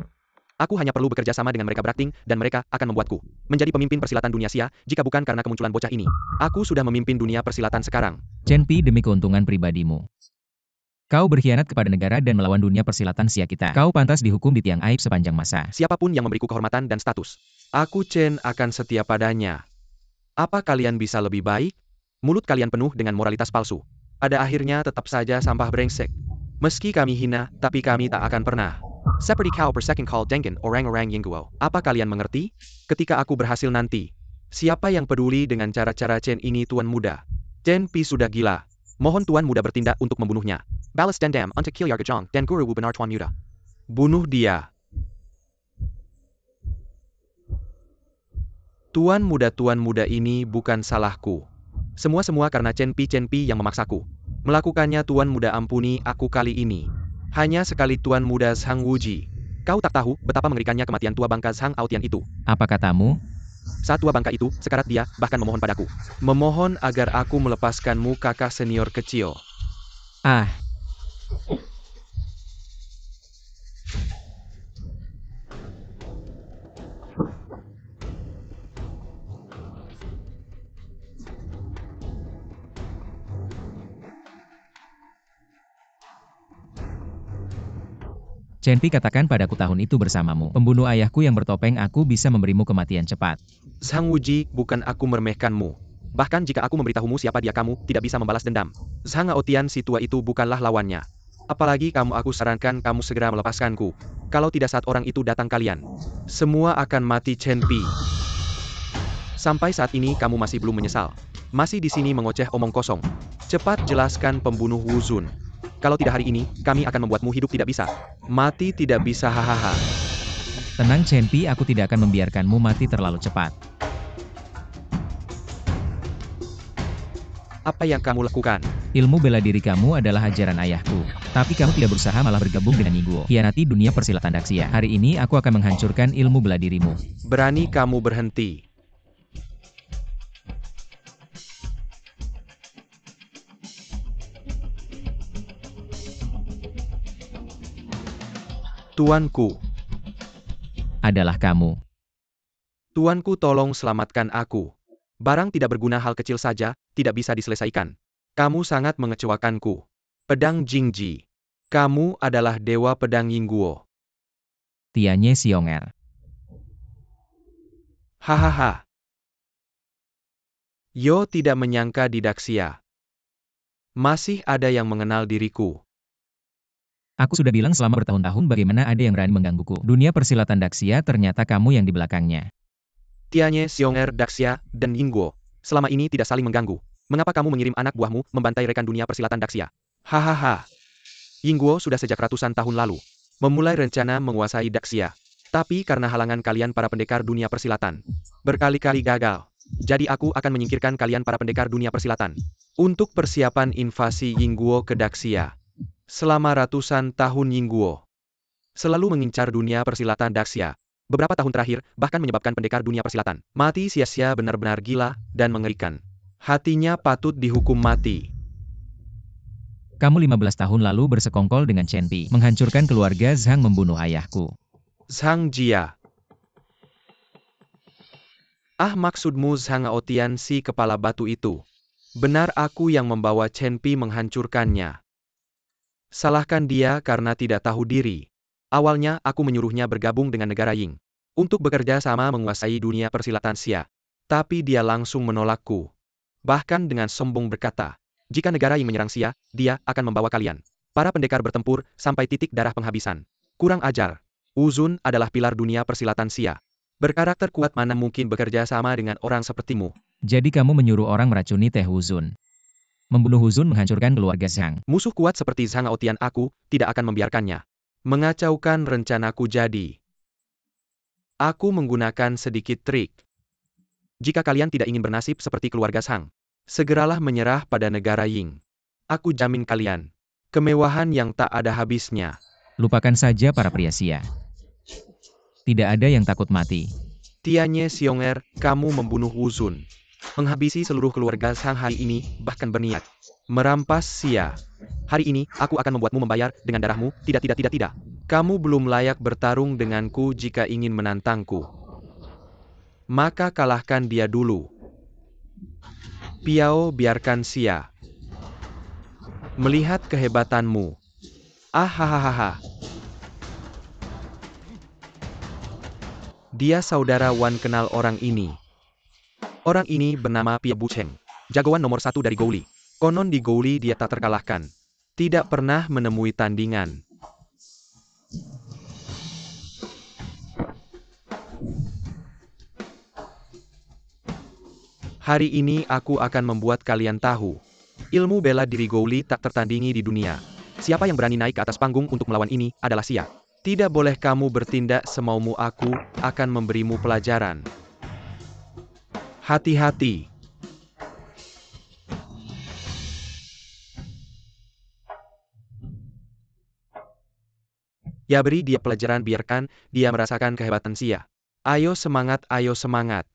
Aku hanya perlu bekerja sama dengan mereka berakting, dan mereka akan membuatku menjadi pemimpin persilatan dunia Xia, jika bukan karena kemunculan bocah ini. Aku sudah memimpin dunia persilatan sekarang. Chen Pi, demi keuntungan pribadimu. Kau berkhianat kepada negara dan melawan dunia persilatan Xia kita. Kau pantas dihukum di tiang aib sepanjang masa. Siapapun yang memberiku kehormatan dan status, aku Chen akan setia padanya. Apa kalian bisa lebih baik? Mulut kalian penuh dengan moralitas palsu. Pada akhirnya tetap saja sampah brengsek. Meski kami hina, tapi kami tak akan pernah. Seperti kau persekin call Dengen orang-orang Yingguo. Apa kalian mengerti? Ketika aku berhasil nanti, siapa yang peduli dengan cara-cara Chen ini, tuan muda? Chen Pi sudah gila. Mohon tuan muda bertindak untuk membunuhnya. Balas dendam untuk Kilyar Gejong dan Guru Wu benar tuan muda. Bunuh dia. Tuan muda ini bukan salahku. Semua karena Chen Pi yang memaksaku. Melakukannya, tuan muda, ampuni aku kali ini. Hanya sekali, tuan muda Sang Wuji. Kau tak tahu betapa mengerikannya kematian tua bangka Sang Aotian itu. Apa katamu? Saat tua bangka itu sekarat, dia bahkan memohon padaku. Memohon agar aku melepaskanmu, kakak senior kecil. Ah. Chen Pi, katakan padaku, tahun itu bersamamu, pembunuh ayahku yang bertopeng, aku bisa memberimu kematian cepat. Sang Wuji, bukan aku meremehkanmu. Bahkan jika aku memberitahumu siapa dia, kamu tidak bisa membalas dendam. Sang Aotian si tua itu bukanlah lawannya. Apalagi kamu, aku sarankan kamu segera melepaskanku. Kalau tidak saat orang itu datang, kalian semua akan mati, Chen Pi. Sampai saat ini kamu masih belum menyesal. Masih di sini mengoceh omong kosong. Cepat jelaskan pembunuh Wu Zun. Kalau tidak hari ini, kami akan membuatmu hidup tidak bisa. Mati tidak bisa, hahaha. Tenang Chen Pi, aku tidak akan membiarkanmu mati terlalu cepat. Apa yang kamu lakukan? Ilmu bela diri kamu adalah ajaran ayahku. Tapi kamu tidak berusaha, malah bergabung dengan Yingguo. Hianati dunia persilatan Daxia. Hari ini aku akan menghancurkan ilmu bela dirimu. Berani kamu berhenti. Tuanku. Adalah kamu. Tuanku, tolong selamatkan aku. Barang tidak berguna, hal kecil saja, tidak bisa diselesaikan. Kamu sangat mengecewakanku. Pedang Jingji. Kamu adalah dewa pedang Yingguo. Tianye Xionger. Hahaha. Yo tidak menyangka di Daxia masih ada yang mengenal diriku. Aku sudah bilang selama bertahun-tahun, bagaimana ada yang berani menggangguku. Dunia persilatan Daxia, ternyata kamu yang di belakangnya. Tianye Xionger, Daxia, dan Yingguo selama ini tidak saling mengganggu. Mengapa kamu mengirim anak buahmu membantai rekan dunia persilatan Daxia? Hahaha. Yingguo sudah sejak ratusan tahun lalu memulai rencana menguasai Daxia. Tapi karena halangan kalian para pendekar dunia persilatan berkali-kali gagal. Jadi aku akan menyingkirkan kalian para pendekar dunia persilatan untuk persiapan invasi Yingguo ke Daxia. Selama ratusan tahun Yingguo selalu mengincar dunia persilatan Daxia. Beberapa tahun terakhir bahkan menyebabkan pendekar dunia persilatan mati sia-sia, benar-benar gila dan mengerikan. Hatinya patut dihukum mati. Kamu 15 tahun lalu bersekongkol dengan Chen Pi, menghancurkan keluarga Zhang, membunuh ayahku. Zhang Jia. Ah, maksudmu Zhang Aotian, si kepala batu itu. Benar, aku yang membawa Chen Pi menghancurkannya. Salahkan dia karena tidak tahu diri. Awalnya aku menyuruhnya bergabung dengan negara Ying untuk bekerja sama menguasai dunia persilatan Xia. Tapi dia langsung menolakku. Bahkan dengan sombong berkata, jika negara Ying menyerang Xia, dia akan membawa kalian para pendekar bertempur sampai titik darah penghabisan. Kurang ajar. Wu Zun adalah pilar dunia persilatan Xia. Berkarakter kuat, mana mungkin bekerja sama dengan orang sepertimu. Jadi kamu menyuruh orang meracuni Teh Huzun. Membunuh Huzun menghancurkan keluarga Zhang. Musuh kuat seperti Zhang Aotian aku tidak akan membiarkannya mengacaukan rencanaku jadi. Aku menggunakan sedikit trik. Jika kalian tidak ingin bernasib seperti keluarga Zhang, segeralah menyerah pada negara Ying. Aku jamin kalian kemewahan yang tak ada habisnya. Lupakan saja para pria Xia. Tidak ada yang takut mati. Tianye Xionger, kamu membunuh Huzun. Menghabisi seluruh keluarga Zhang hari ini, bahkan berniat merampas Xia. Hari ini, aku akan membuatmu membayar dengan darahmu. Tidak. Kamu belum layak bertarung denganku jika ingin menantangku. Maka kalahkan dia dulu. Piao, biarkan Xia melihat kehebatanmu. Ahahaha. Dia saudara Wan kenal orang ini. Orang ini bernama Pia Bucheng, jagoan nomor 1 dari Gouli. Konon di Gouli dia tak terkalahkan. Tidak pernah menemui tandingan. Hari ini aku akan membuat kalian tahu. Ilmu bela diri Gouli tak tertandingi di dunia. Siapa yang berani naik ke atas panggung untuk melawan ini adalah Xia. Tidak boleh kamu bertindak semaumu, aku akan memberimu pelajaran. Hati-hati. Ya, beri dia pelajaran, biarkan dia merasakan kehebatan Xia. Ayo semangat, ayo semangat.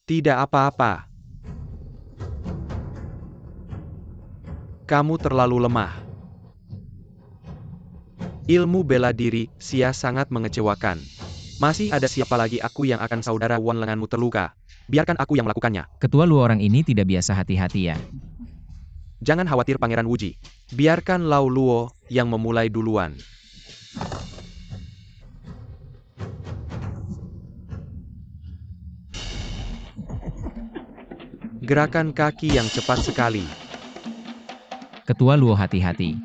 Tidak apa-apa. Kamu terlalu lemah. Ilmu bela diri Xia sangat mengecewakan. Masih ada siapa lagi aku yang akan saudara Wan lenganmu terluka. Biarkan aku yang melakukannya. Ketua Luo orang ini tidak biasa hati-hati ya. Jangan khawatir Pangeran Wuji. Biarkan Lao Luo yang memulai duluan. Gerakan kaki yang cepat sekali. Ketua Luo hati-hati.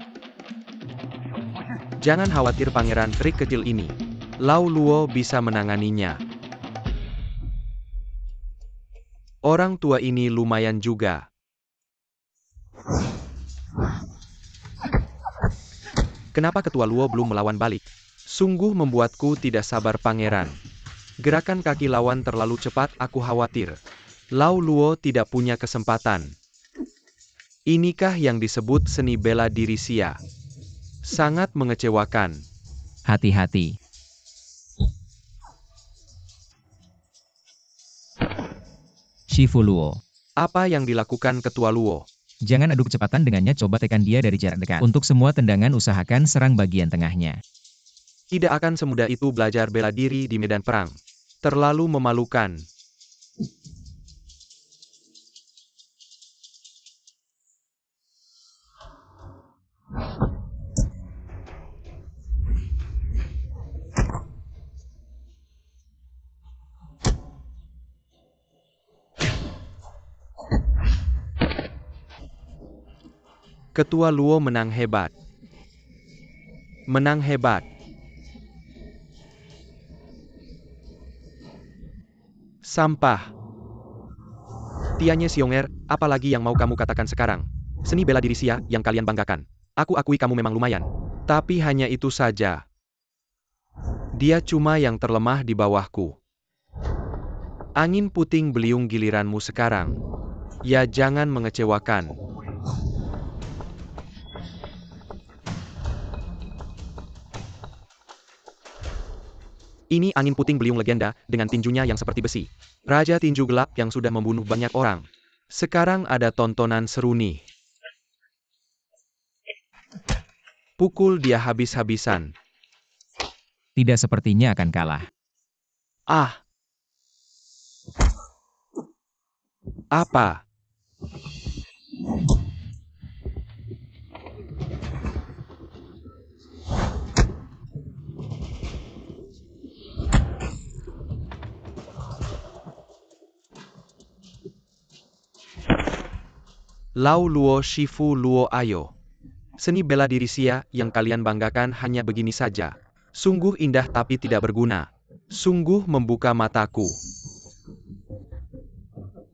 Jangan khawatir Pangeran, trik kecil ini Lao Luo bisa menanganinya. Orang tua ini lumayan juga. Kenapa Ketua Luo belum melawan balik? Sungguh membuatku tidak sabar Pangeran. Gerakan kaki lawan terlalu cepat, aku khawatir Lao Luo tidak punya kesempatan. Inikah yang disebut seni bela diri Xia? Sangat mengecewakan. Hati-hati. Shifu Luo. Apa yang dilakukan Ketua Luo? Jangan adu kecepatan dengannya, coba tekan dia dari jarak dekat. Untuk semua tendangan usahakan serang bagian tengahnya. Tidak akan semudah itu belajar bela diri di medan perang. Terlalu memalukan. Ketua Luo menang hebat. Menang hebat. Sampah. Tianye Xionger, apa lagi yang mau kamu katakan sekarang? Seni bela diri Xia yang kalian banggakan. Aku akui kamu memang lumayan. Tapi hanya itu saja. Dia cuma yang terlemah di bawahku. Angin puting beliung giliranmu sekarang. Ya, jangan mengecewakan. Ini angin puting beliung legenda, dengan tinjunya yang seperti besi. Raja tinju gelap yang sudah membunuh banyak orang. Sekarang ada tontonan seru nih. Pukul dia habis-habisan. Tidak sepertinya akan kalah. Ah. Apa? Lao Luo Shifu Luo Ayo. Seni bela diri Xia yang kalian banggakan hanya begini saja. Sungguh indah tapi tidak berguna. Sungguh membuka mataku.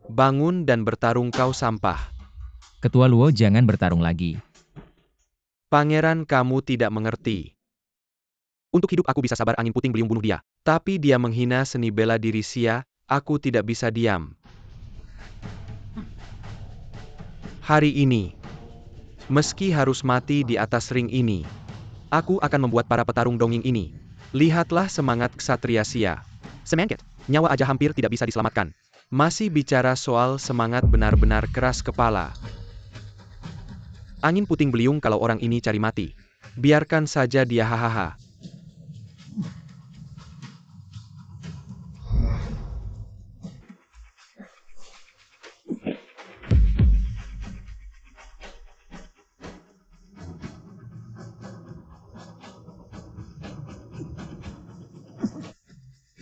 Bangun dan bertarung kau sampah. Ketua Luo, jangan bertarung lagi. Pangeran, kamu tidak mengerti. Untuk hidup aku bisa sabar angin puting beliung bunuh dia. Tapi dia menghina seni bela diri Xia, aku tidak bisa diam. Hari ini, meski harus mati di atas ring ini, aku akan membuat para petarung dongeng ini. Lihatlah semangat ksatria Xia. Semengket, nyawa aja hampir tidak bisa diselamatkan. Masih bicara soal semangat, benar-benar keras kepala. Angin puting beliung kalau orang ini cari mati. Biarkan saja dia, hahaha.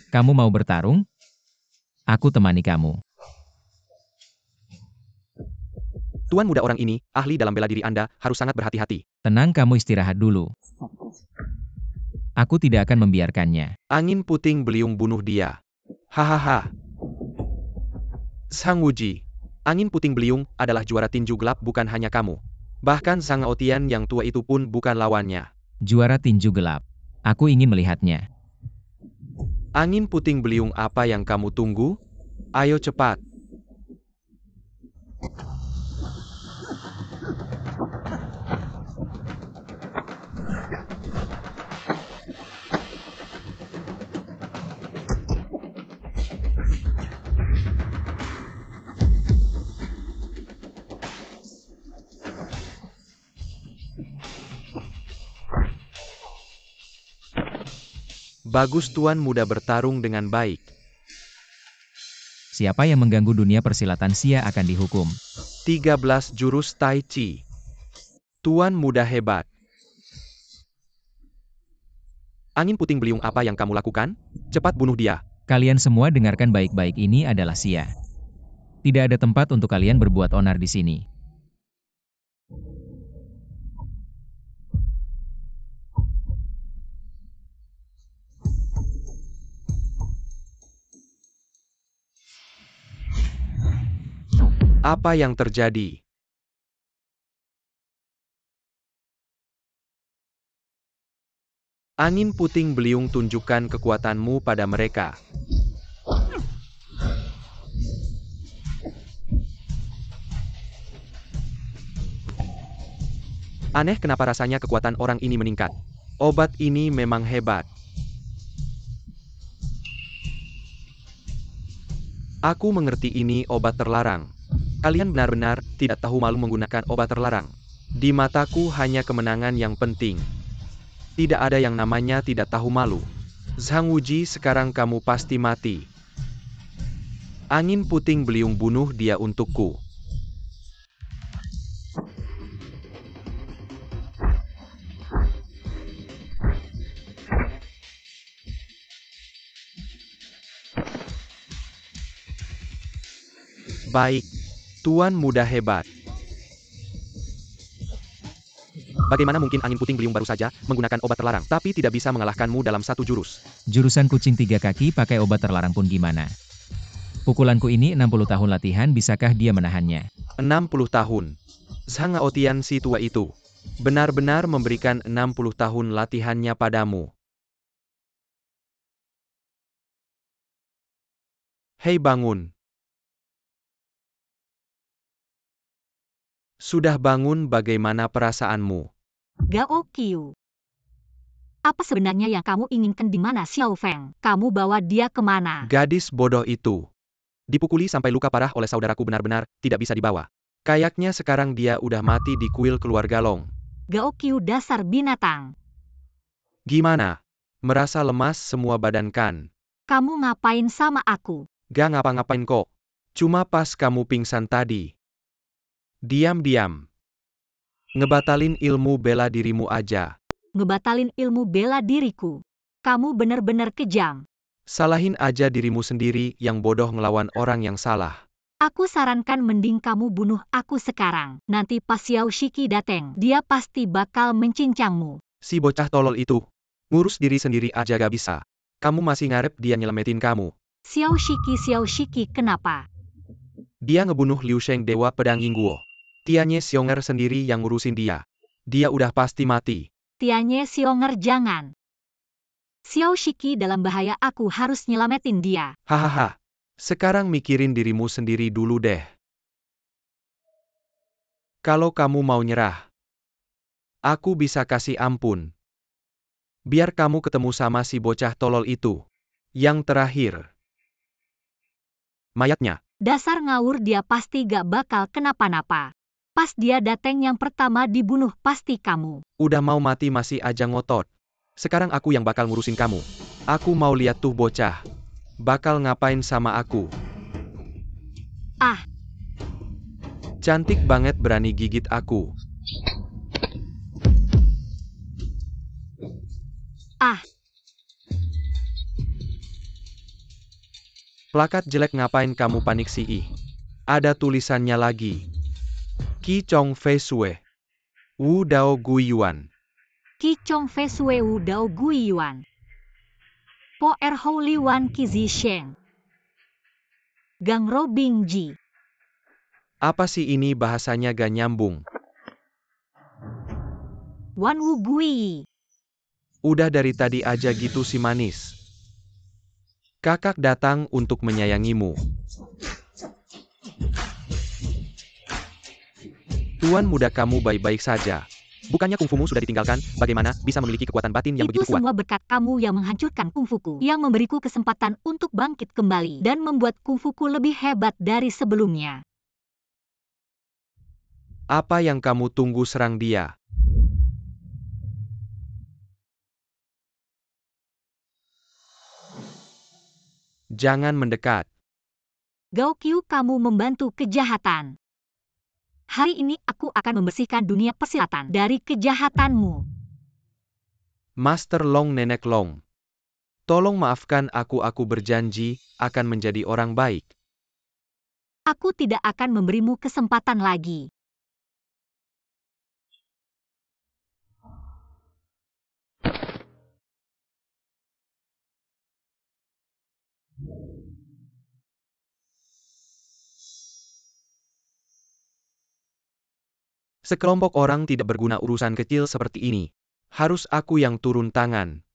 Kamu mau bertarung? Aku temani kamu. Tuan muda, orang ini, ahli dalam bela diri Anda, harus sangat berhati-hati. Tenang, kamu istirahat dulu. Aku tidak akan membiarkannya. Angin puting beliung bunuh dia. Hahaha. Sang Wuji, angin puting beliung adalah juara tinju gelap, bukan hanya kamu. Bahkan Sang Otian yang tua itu pun bukan lawannya. Juara tinju gelap. Aku ingin melihatnya. Angin puting beliung, apa yang kamu tunggu? Ayo cepat. Bagus, tuan muda bertarung dengan baik. Siapa yang mengganggu dunia persilatan Xia akan dihukum. 13 jurus Tai Chi. Tuan muda hebat. Angin puting beliung, apa yang kamu lakukan? Cepat bunuh dia. Kalian semua dengarkan baik-baik, ini adalah Xia. Tidak ada tempat untuk kalian berbuat onar di sini. Apa yang terjadi? Angin puting beliung, tunjukkan kekuatanmu pada mereka. Aneh, kenapa rasanya kekuatan orang ini meningkat. Obat ini memang hebat. Aku mengerti, ini obat terlarang. Kalian benar-benar tidak tahu malu menggunakan obat terlarang. Di mataku hanya kemenangan yang penting. Tidak ada yang namanya tidak tahu malu. Zhang Wuji, sekarang kamu pasti mati. Angin puting beliung, bunuh dia untukku. Baik. Tuan muda hebat. Bagaimana mungkin angin puting beliung baru saja menggunakan obat terlarang, tapi tidak bisa mengalahkanmu dalam satu jurus? Jurusan kucing 3 kaki pakai obat terlarang pun gimana? Pukulanku ini 60 tahun latihan, bisakah dia menahannya? 60 tahun. Zhang Otian si tua itu benar-benar memberikan 60 tahun latihannya padamu. Hei, bangun. Sudah bangun, bagaimana perasaanmu? Gao Qiu. Apa sebenarnya yang kamu inginkan? Di mana Xiao Feng? Kamu bawa dia kemana? Gadis bodoh itu dipukuli sampai luka parah oleh saudaraku, benar-benar tidak bisa dibawa. Kayaknya sekarang dia udah mati di kuil keluarga Long. Gao Qiu, dasar binatang. Gimana? Merasa lemas semua badan kan? Kamu ngapain sama aku? Gak ngapa-ngapain kok. Cuma pas kamu pingsan tadi. Diam-diam. Ngebatalin ilmu bela dirimu aja. Ngebatalin ilmu bela diriku. Kamu bener-bener kejam. Salahin aja dirimu sendiri yang bodoh ngelawan orang yang salah. Aku sarankan mending kamu bunuh aku sekarang. Nanti pas Xiao Shiki dateng, dia pasti bakal mencincangmu. Si bocah tolol itu. Ngurus diri sendiri aja gak bisa. Kamu masih ngarep dia nyelamatin kamu. Xiao Shiki kenapa? Dia ngebunuh Liu Sheng Dewa Pedang Yingguo. Tianye Xionger sendiri yang ngurusin dia. Dia udah pasti mati. Tianye Xionger jangan. Xiao Shiki dalam bahaya, aku harus nyelamatin dia. Hahaha. Sekarang mikirin dirimu sendiri dulu deh. Kalau kamu mau nyerah, aku bisa kasih ampun. Biar kamu ketemu sama si bocah tolol itu. Yang terakhir, mayatnya. Dasar ngawur, dia pasti gak bakal kenapa-napa. Pas dia dateng yang pertama dibunuh pasti kamu. Udah mau mati masih aja ngotot. Sekarang aku yang bakal ngurusin kamu. Aku mau lihat tuh bocah. Bakal ngapain sama aku. Ah. Cantik banget berani gigit aku. Ah. Plakat jelek, ngapain kamu panik sih? Ada tulisannya lagi. Qi Chong Fei Sue. Wu Dao Gui Yuan. Qi Chong Fei Sue Wu Dao Gui Yuan. Po Er Hou Li Wan Kizi Sheng. Gang Ro Bing Ji. Apa sih ini, bahasanya gak nyambung. Wan Wu Gui. Udah dari tadi aja gitu si manis. Kakak datang untuk menyayangimu. Tuan muda, kamu baik-baik saja. Bukannya kungfumu sudah ditinggalkan, bagaimana bisa memiliki kekuatan batin yang Itu begitu kuat? semua berkat kamu yang menghancurkan kungfuku, yang memberiku kesempatan untuk bangkit kembali, dan membuat kungfuku lebih hebat dari sebelumnya. Apa yang kamu tunggu, serang dia. Jangan mendekat. Gao Qiu, kamu membantu kejahatan. Hari ini aku akan membersihkan dunia persilatan dari kejahatanmu. Master Long, Nenek Long. Tolong maafkan aku berjanji akan menjadi orang baik. Aku tidak akan memberimu kesempatan lagi. Sekelompok orang tidak berguna urusan kecil seperti ini. Harus aku yang turun tangan.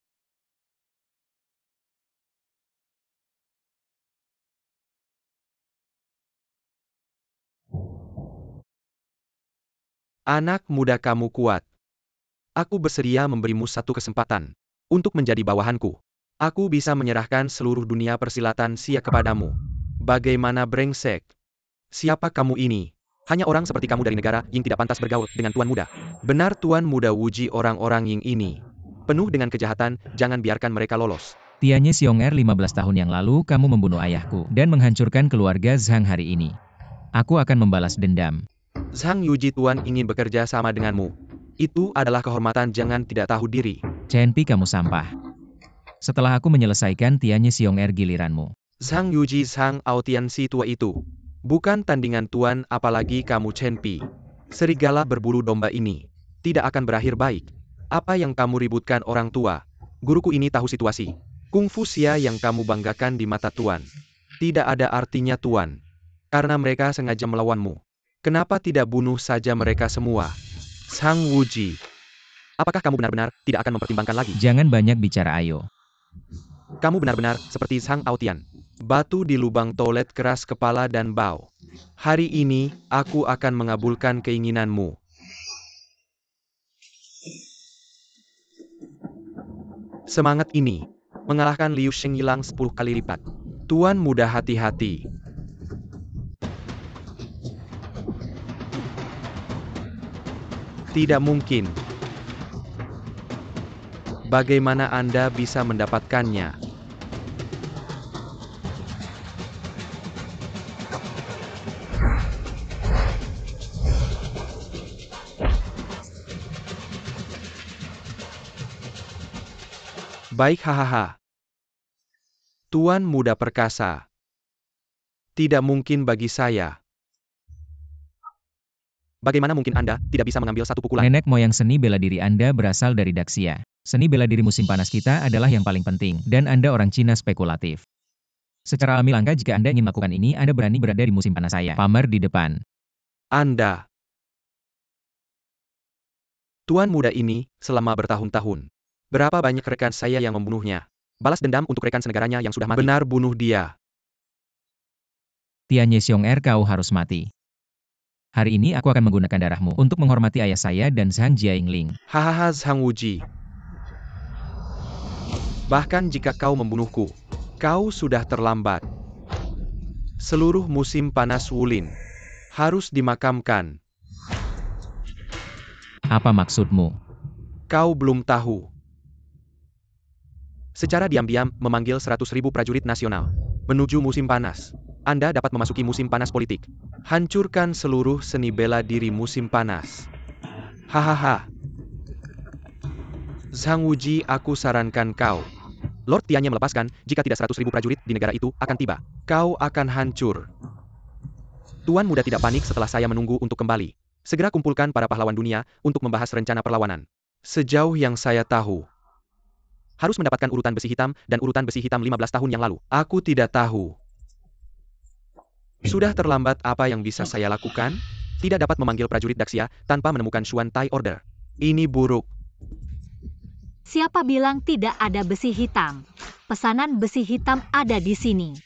Anak muda, kamu kuat. Aku bersedia memberimu satu kesempatan untuk menjadi bawahanku. Aku bisa menyerahkan seluruh dunia persilatan Xia kepadamu. Bagaimana, brengsek? Siapa kamu ini? Hanya orang seperti kamu dari negara Ying tidak pantas bergaul dengan Tuan Muda. Benar, Tuan Muda, wuji orang-orang Ying ini. Penuh dengan kejahatan, jangan biarkan mereka lolos. Tianye Xionger, 15 tahun yang lalu kamu membunuh ayahku dan menghancurkan keluarga Zhang hari ini. Aku akan membalas dendam. Zhang Yuji, Tuan ingin bekerja sama denganmu. Itu adalah kehormatan, jangan tidak tahu diri. Chen Pi, kamu sampah. Setelah aku menyelesaikan Tianye Xionger, giliranmu. Zhang Yuji, Zhang Aotian si tua itu. Bukan tandingan Tuan, apalagi kamu Chen Pi. Serigala berbulu domba ini tidak akan berakhir baik. Apa yang kamu ributkan, orang tua? Guruku ini tahu situasi. Kungfu Xia yang kamu banggakan di mata Tuan tidak ada artinya, Tuan. Karena mereka sengaja melawanmu. Kenapa tidak bunuh saja mereka semua? Zhang Wuji, apakah kamu benar-benar tidak akan mempertimbangkan lagi? Jangan banyak bicara, ayo. Kamu benar-benar seperti Zhang Aotian. Batu di lubang toilet, keras kepala dan bau. Hari ini, aku akan mengabulkan keinginanmu. Semangat ini mengalahkan Liu Sheng hilang 10 kali lipat. Tuan Muda, hati-hati. Tidak mungkin. Bagaimana Anda bisa mendapatkannya? Baik, hahaha. Tuan Muda perkasa. Tidak mungkin bagi saya. Bagaimana mungkin Anda tidak bisa mengambil satu pukulan? Nenek moyang seni bela diri Anda berasal dari Daxia. Seni bela diri musim panas kita adalah yang paling penting, dan Anda orang Cina spekulatif. Secara alami langka jika Anda ingin melakukan ini, Anda berani berada di musim panas saya. Pamer di depan. Anda. Tuan muda ini, selama bertahun-tahun. Berapa banyak rekan saya yang membunuhnya? Balas dendam untuk rekan senegaranya yang sudah mati. Benar bunuh dia. Tianye Xiong-er, kau harus mati. Hari ini aku akan menggunakan darahmu untuk menghormati ayah saya dan Zhang Jiaingling. Hahaha Zhang Wuji. Bahkan jika kau membunuhku, kau sudah terlambat. Seluruh musim panas Wulin harus dimakamkan. Apa maksudmu? Kau belum tahu. Secara diam-diam memanggil 100.000 prajurit nasional menuju musim panas. Anda dapat memasuki musim panas politik. Hancurkan seluruh seni bela diri musim panas. Hahaha. Zhang Wuji, aku sarankan kau. Lord Tianye melepaskan, jika tidak 100.000 prajurit di negara itu akan tiba. Kau akan hancur. Tuan muda tidak panik setelah saya menunggu untuk kembali. Segera kumpulkan para pahlawan dunia untuk membahas rencana perlawanan. Sejauh yang saya tahu, harus mendapatkan urutan besi hitam dan urutan besi hitam 15 tahun yang lalu. Aku tidak tahu. Sudah terlambat. Apa yang bisa saya lakukan? Tidak dapat memanggil prajurit Daxia tanpa menemukan Xuan Tai Order. Ini buruk. Siapa bilang tidak ada besi hitam? Pesanan besi hitam ada di sini.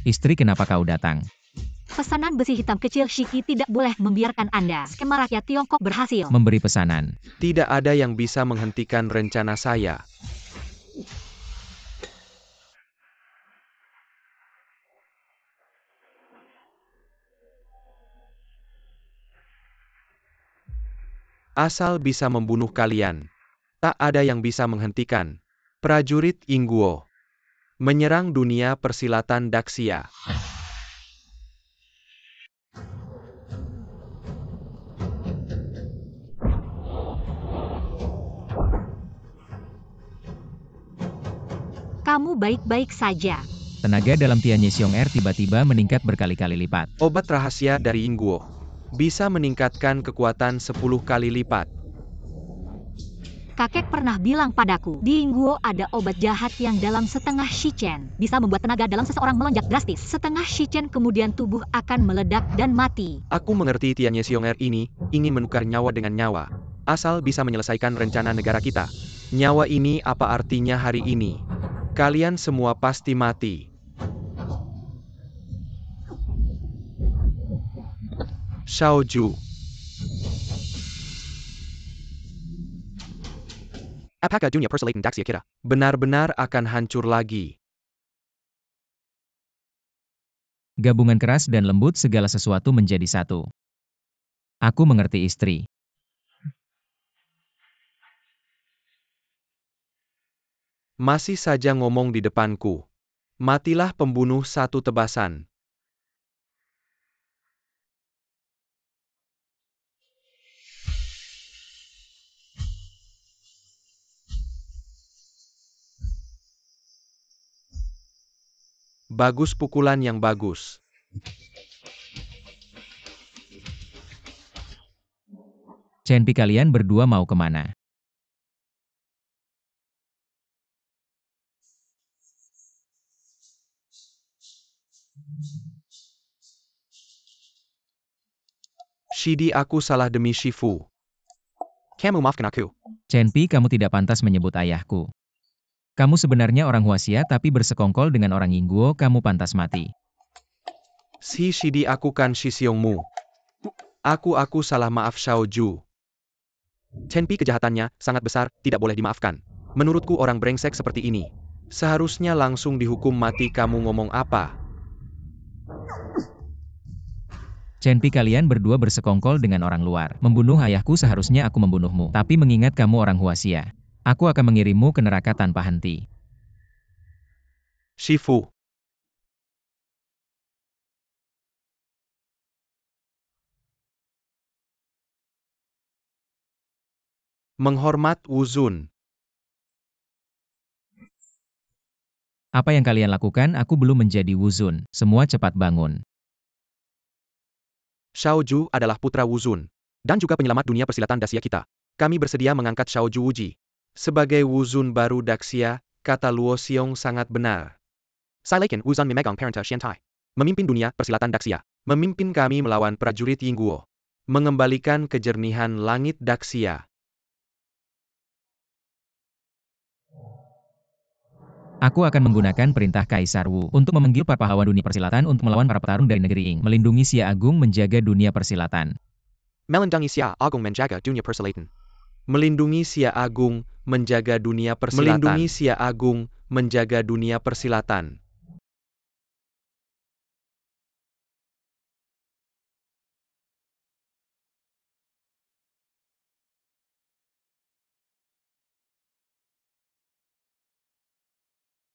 Istri, kenapa kau datang? Pesanan besi hitam kecil Shiki tidak boleh membiarkan Anda. Skema rakyat Tiongkok berhasil. Memberi pesanan. Tidak ada yang bisa menghentikan rencana saya. Asal bisa membunuh kalian, tak ada yang bisa menghentikan. Prajurit Yingguo menyerang dunia persilatan Daxia. Kamu baik-baik saja. Tenaga dalam Tianye Xiong-er tiba-tiba meningkat berkali-kali lipat. Obat rahasia dari Yingguo bisa meningkatkan kekuatan 10 kali lipat. Kakek pernah bilang padaku, di Yingguo ada obat jahat yang dalam setengah shichen bisa membuat tenaga dalam seseorang melonjak drastis. Setengah shichen kemudian tubuh akan meledak dan mati. Aku mengerti Tianye Xiong-er ini ingin menukar nyawa dengan nyawa. Asal bisa menyelesaikan rencana negara kita. Nyawa ini apa artinya hari ini? Kalian semua pasti mati. Xiaoju. Apakah dunia persilatan Daxia kita benar-benar akan hancur lagi? Gabungan keras dan lembut, segala sesuatu menjadi satu. Aku mengerti, istri. Masih saja ngomong di depanku. Matilah pembunuh satu tebasan. Bagus, pukulan yang bagus. Chen Pi, kalian berdua mau kemana? Shidi, aku salah demi Shifu. Kamu maafkan aku. Chen Pi, kamu tidak pantas menyebut ayahku. Kamu sebenarnya orang Huaxia tapi bersekongkol dengan orang Yingguo, kamu pantas mati. Si Shidi, aku kan Shi Xiongmu. Aku salah, maaf Xiaoju. Chen Pi kejahatannya sangat besar, tidak boleh dimaafkan. Menurutku orang brengsek seperti ini seharusnya langsung dihukum mati. Kamu ngomong apa? Chen Pi, kalian berdua bersekongkol dengan orang luar. Membunuh ayahku, seharusnya aku membunuhmu. Tapi mengingat kamu orang Huaxia, aku akan mengirimmu ke neraka tanpa henti. Shifu. Menghormat Wuzun. Apa yang kalian lakukan? Aku belum menjadi Wuzun. Semua cepat bangun. Xiao Ju adalah putra Wuzun. Dan juga penyelamat dunia persilatan Daxia kita. Kami bersedia mengangkat Xiao Ju Wuji. Sebagai Wuzun baru Daxia, kata Luo Xiong sangat benar. Sailekin Wuzan memegang Parenta Xiantai. Memimpin dunia persilatan Daxia. Memimpin kami melawan prajurit Yingguo. Mengembalikan kejernihan langit Daxia. Aku akan menggunakan perintah Kaisar Wu untuk memanggil para pahlawan dunia persilatan untuk melawan para petarung dari negeri Ying. Melindungi Xia Agung menjaga dunia persilatan. Melindungi Xia Agung menjaga dunia persilatan. Melindungi Xia Agung menjaga dunia persilatan. Melindungi Xia Agung menjaga dunia persilatan.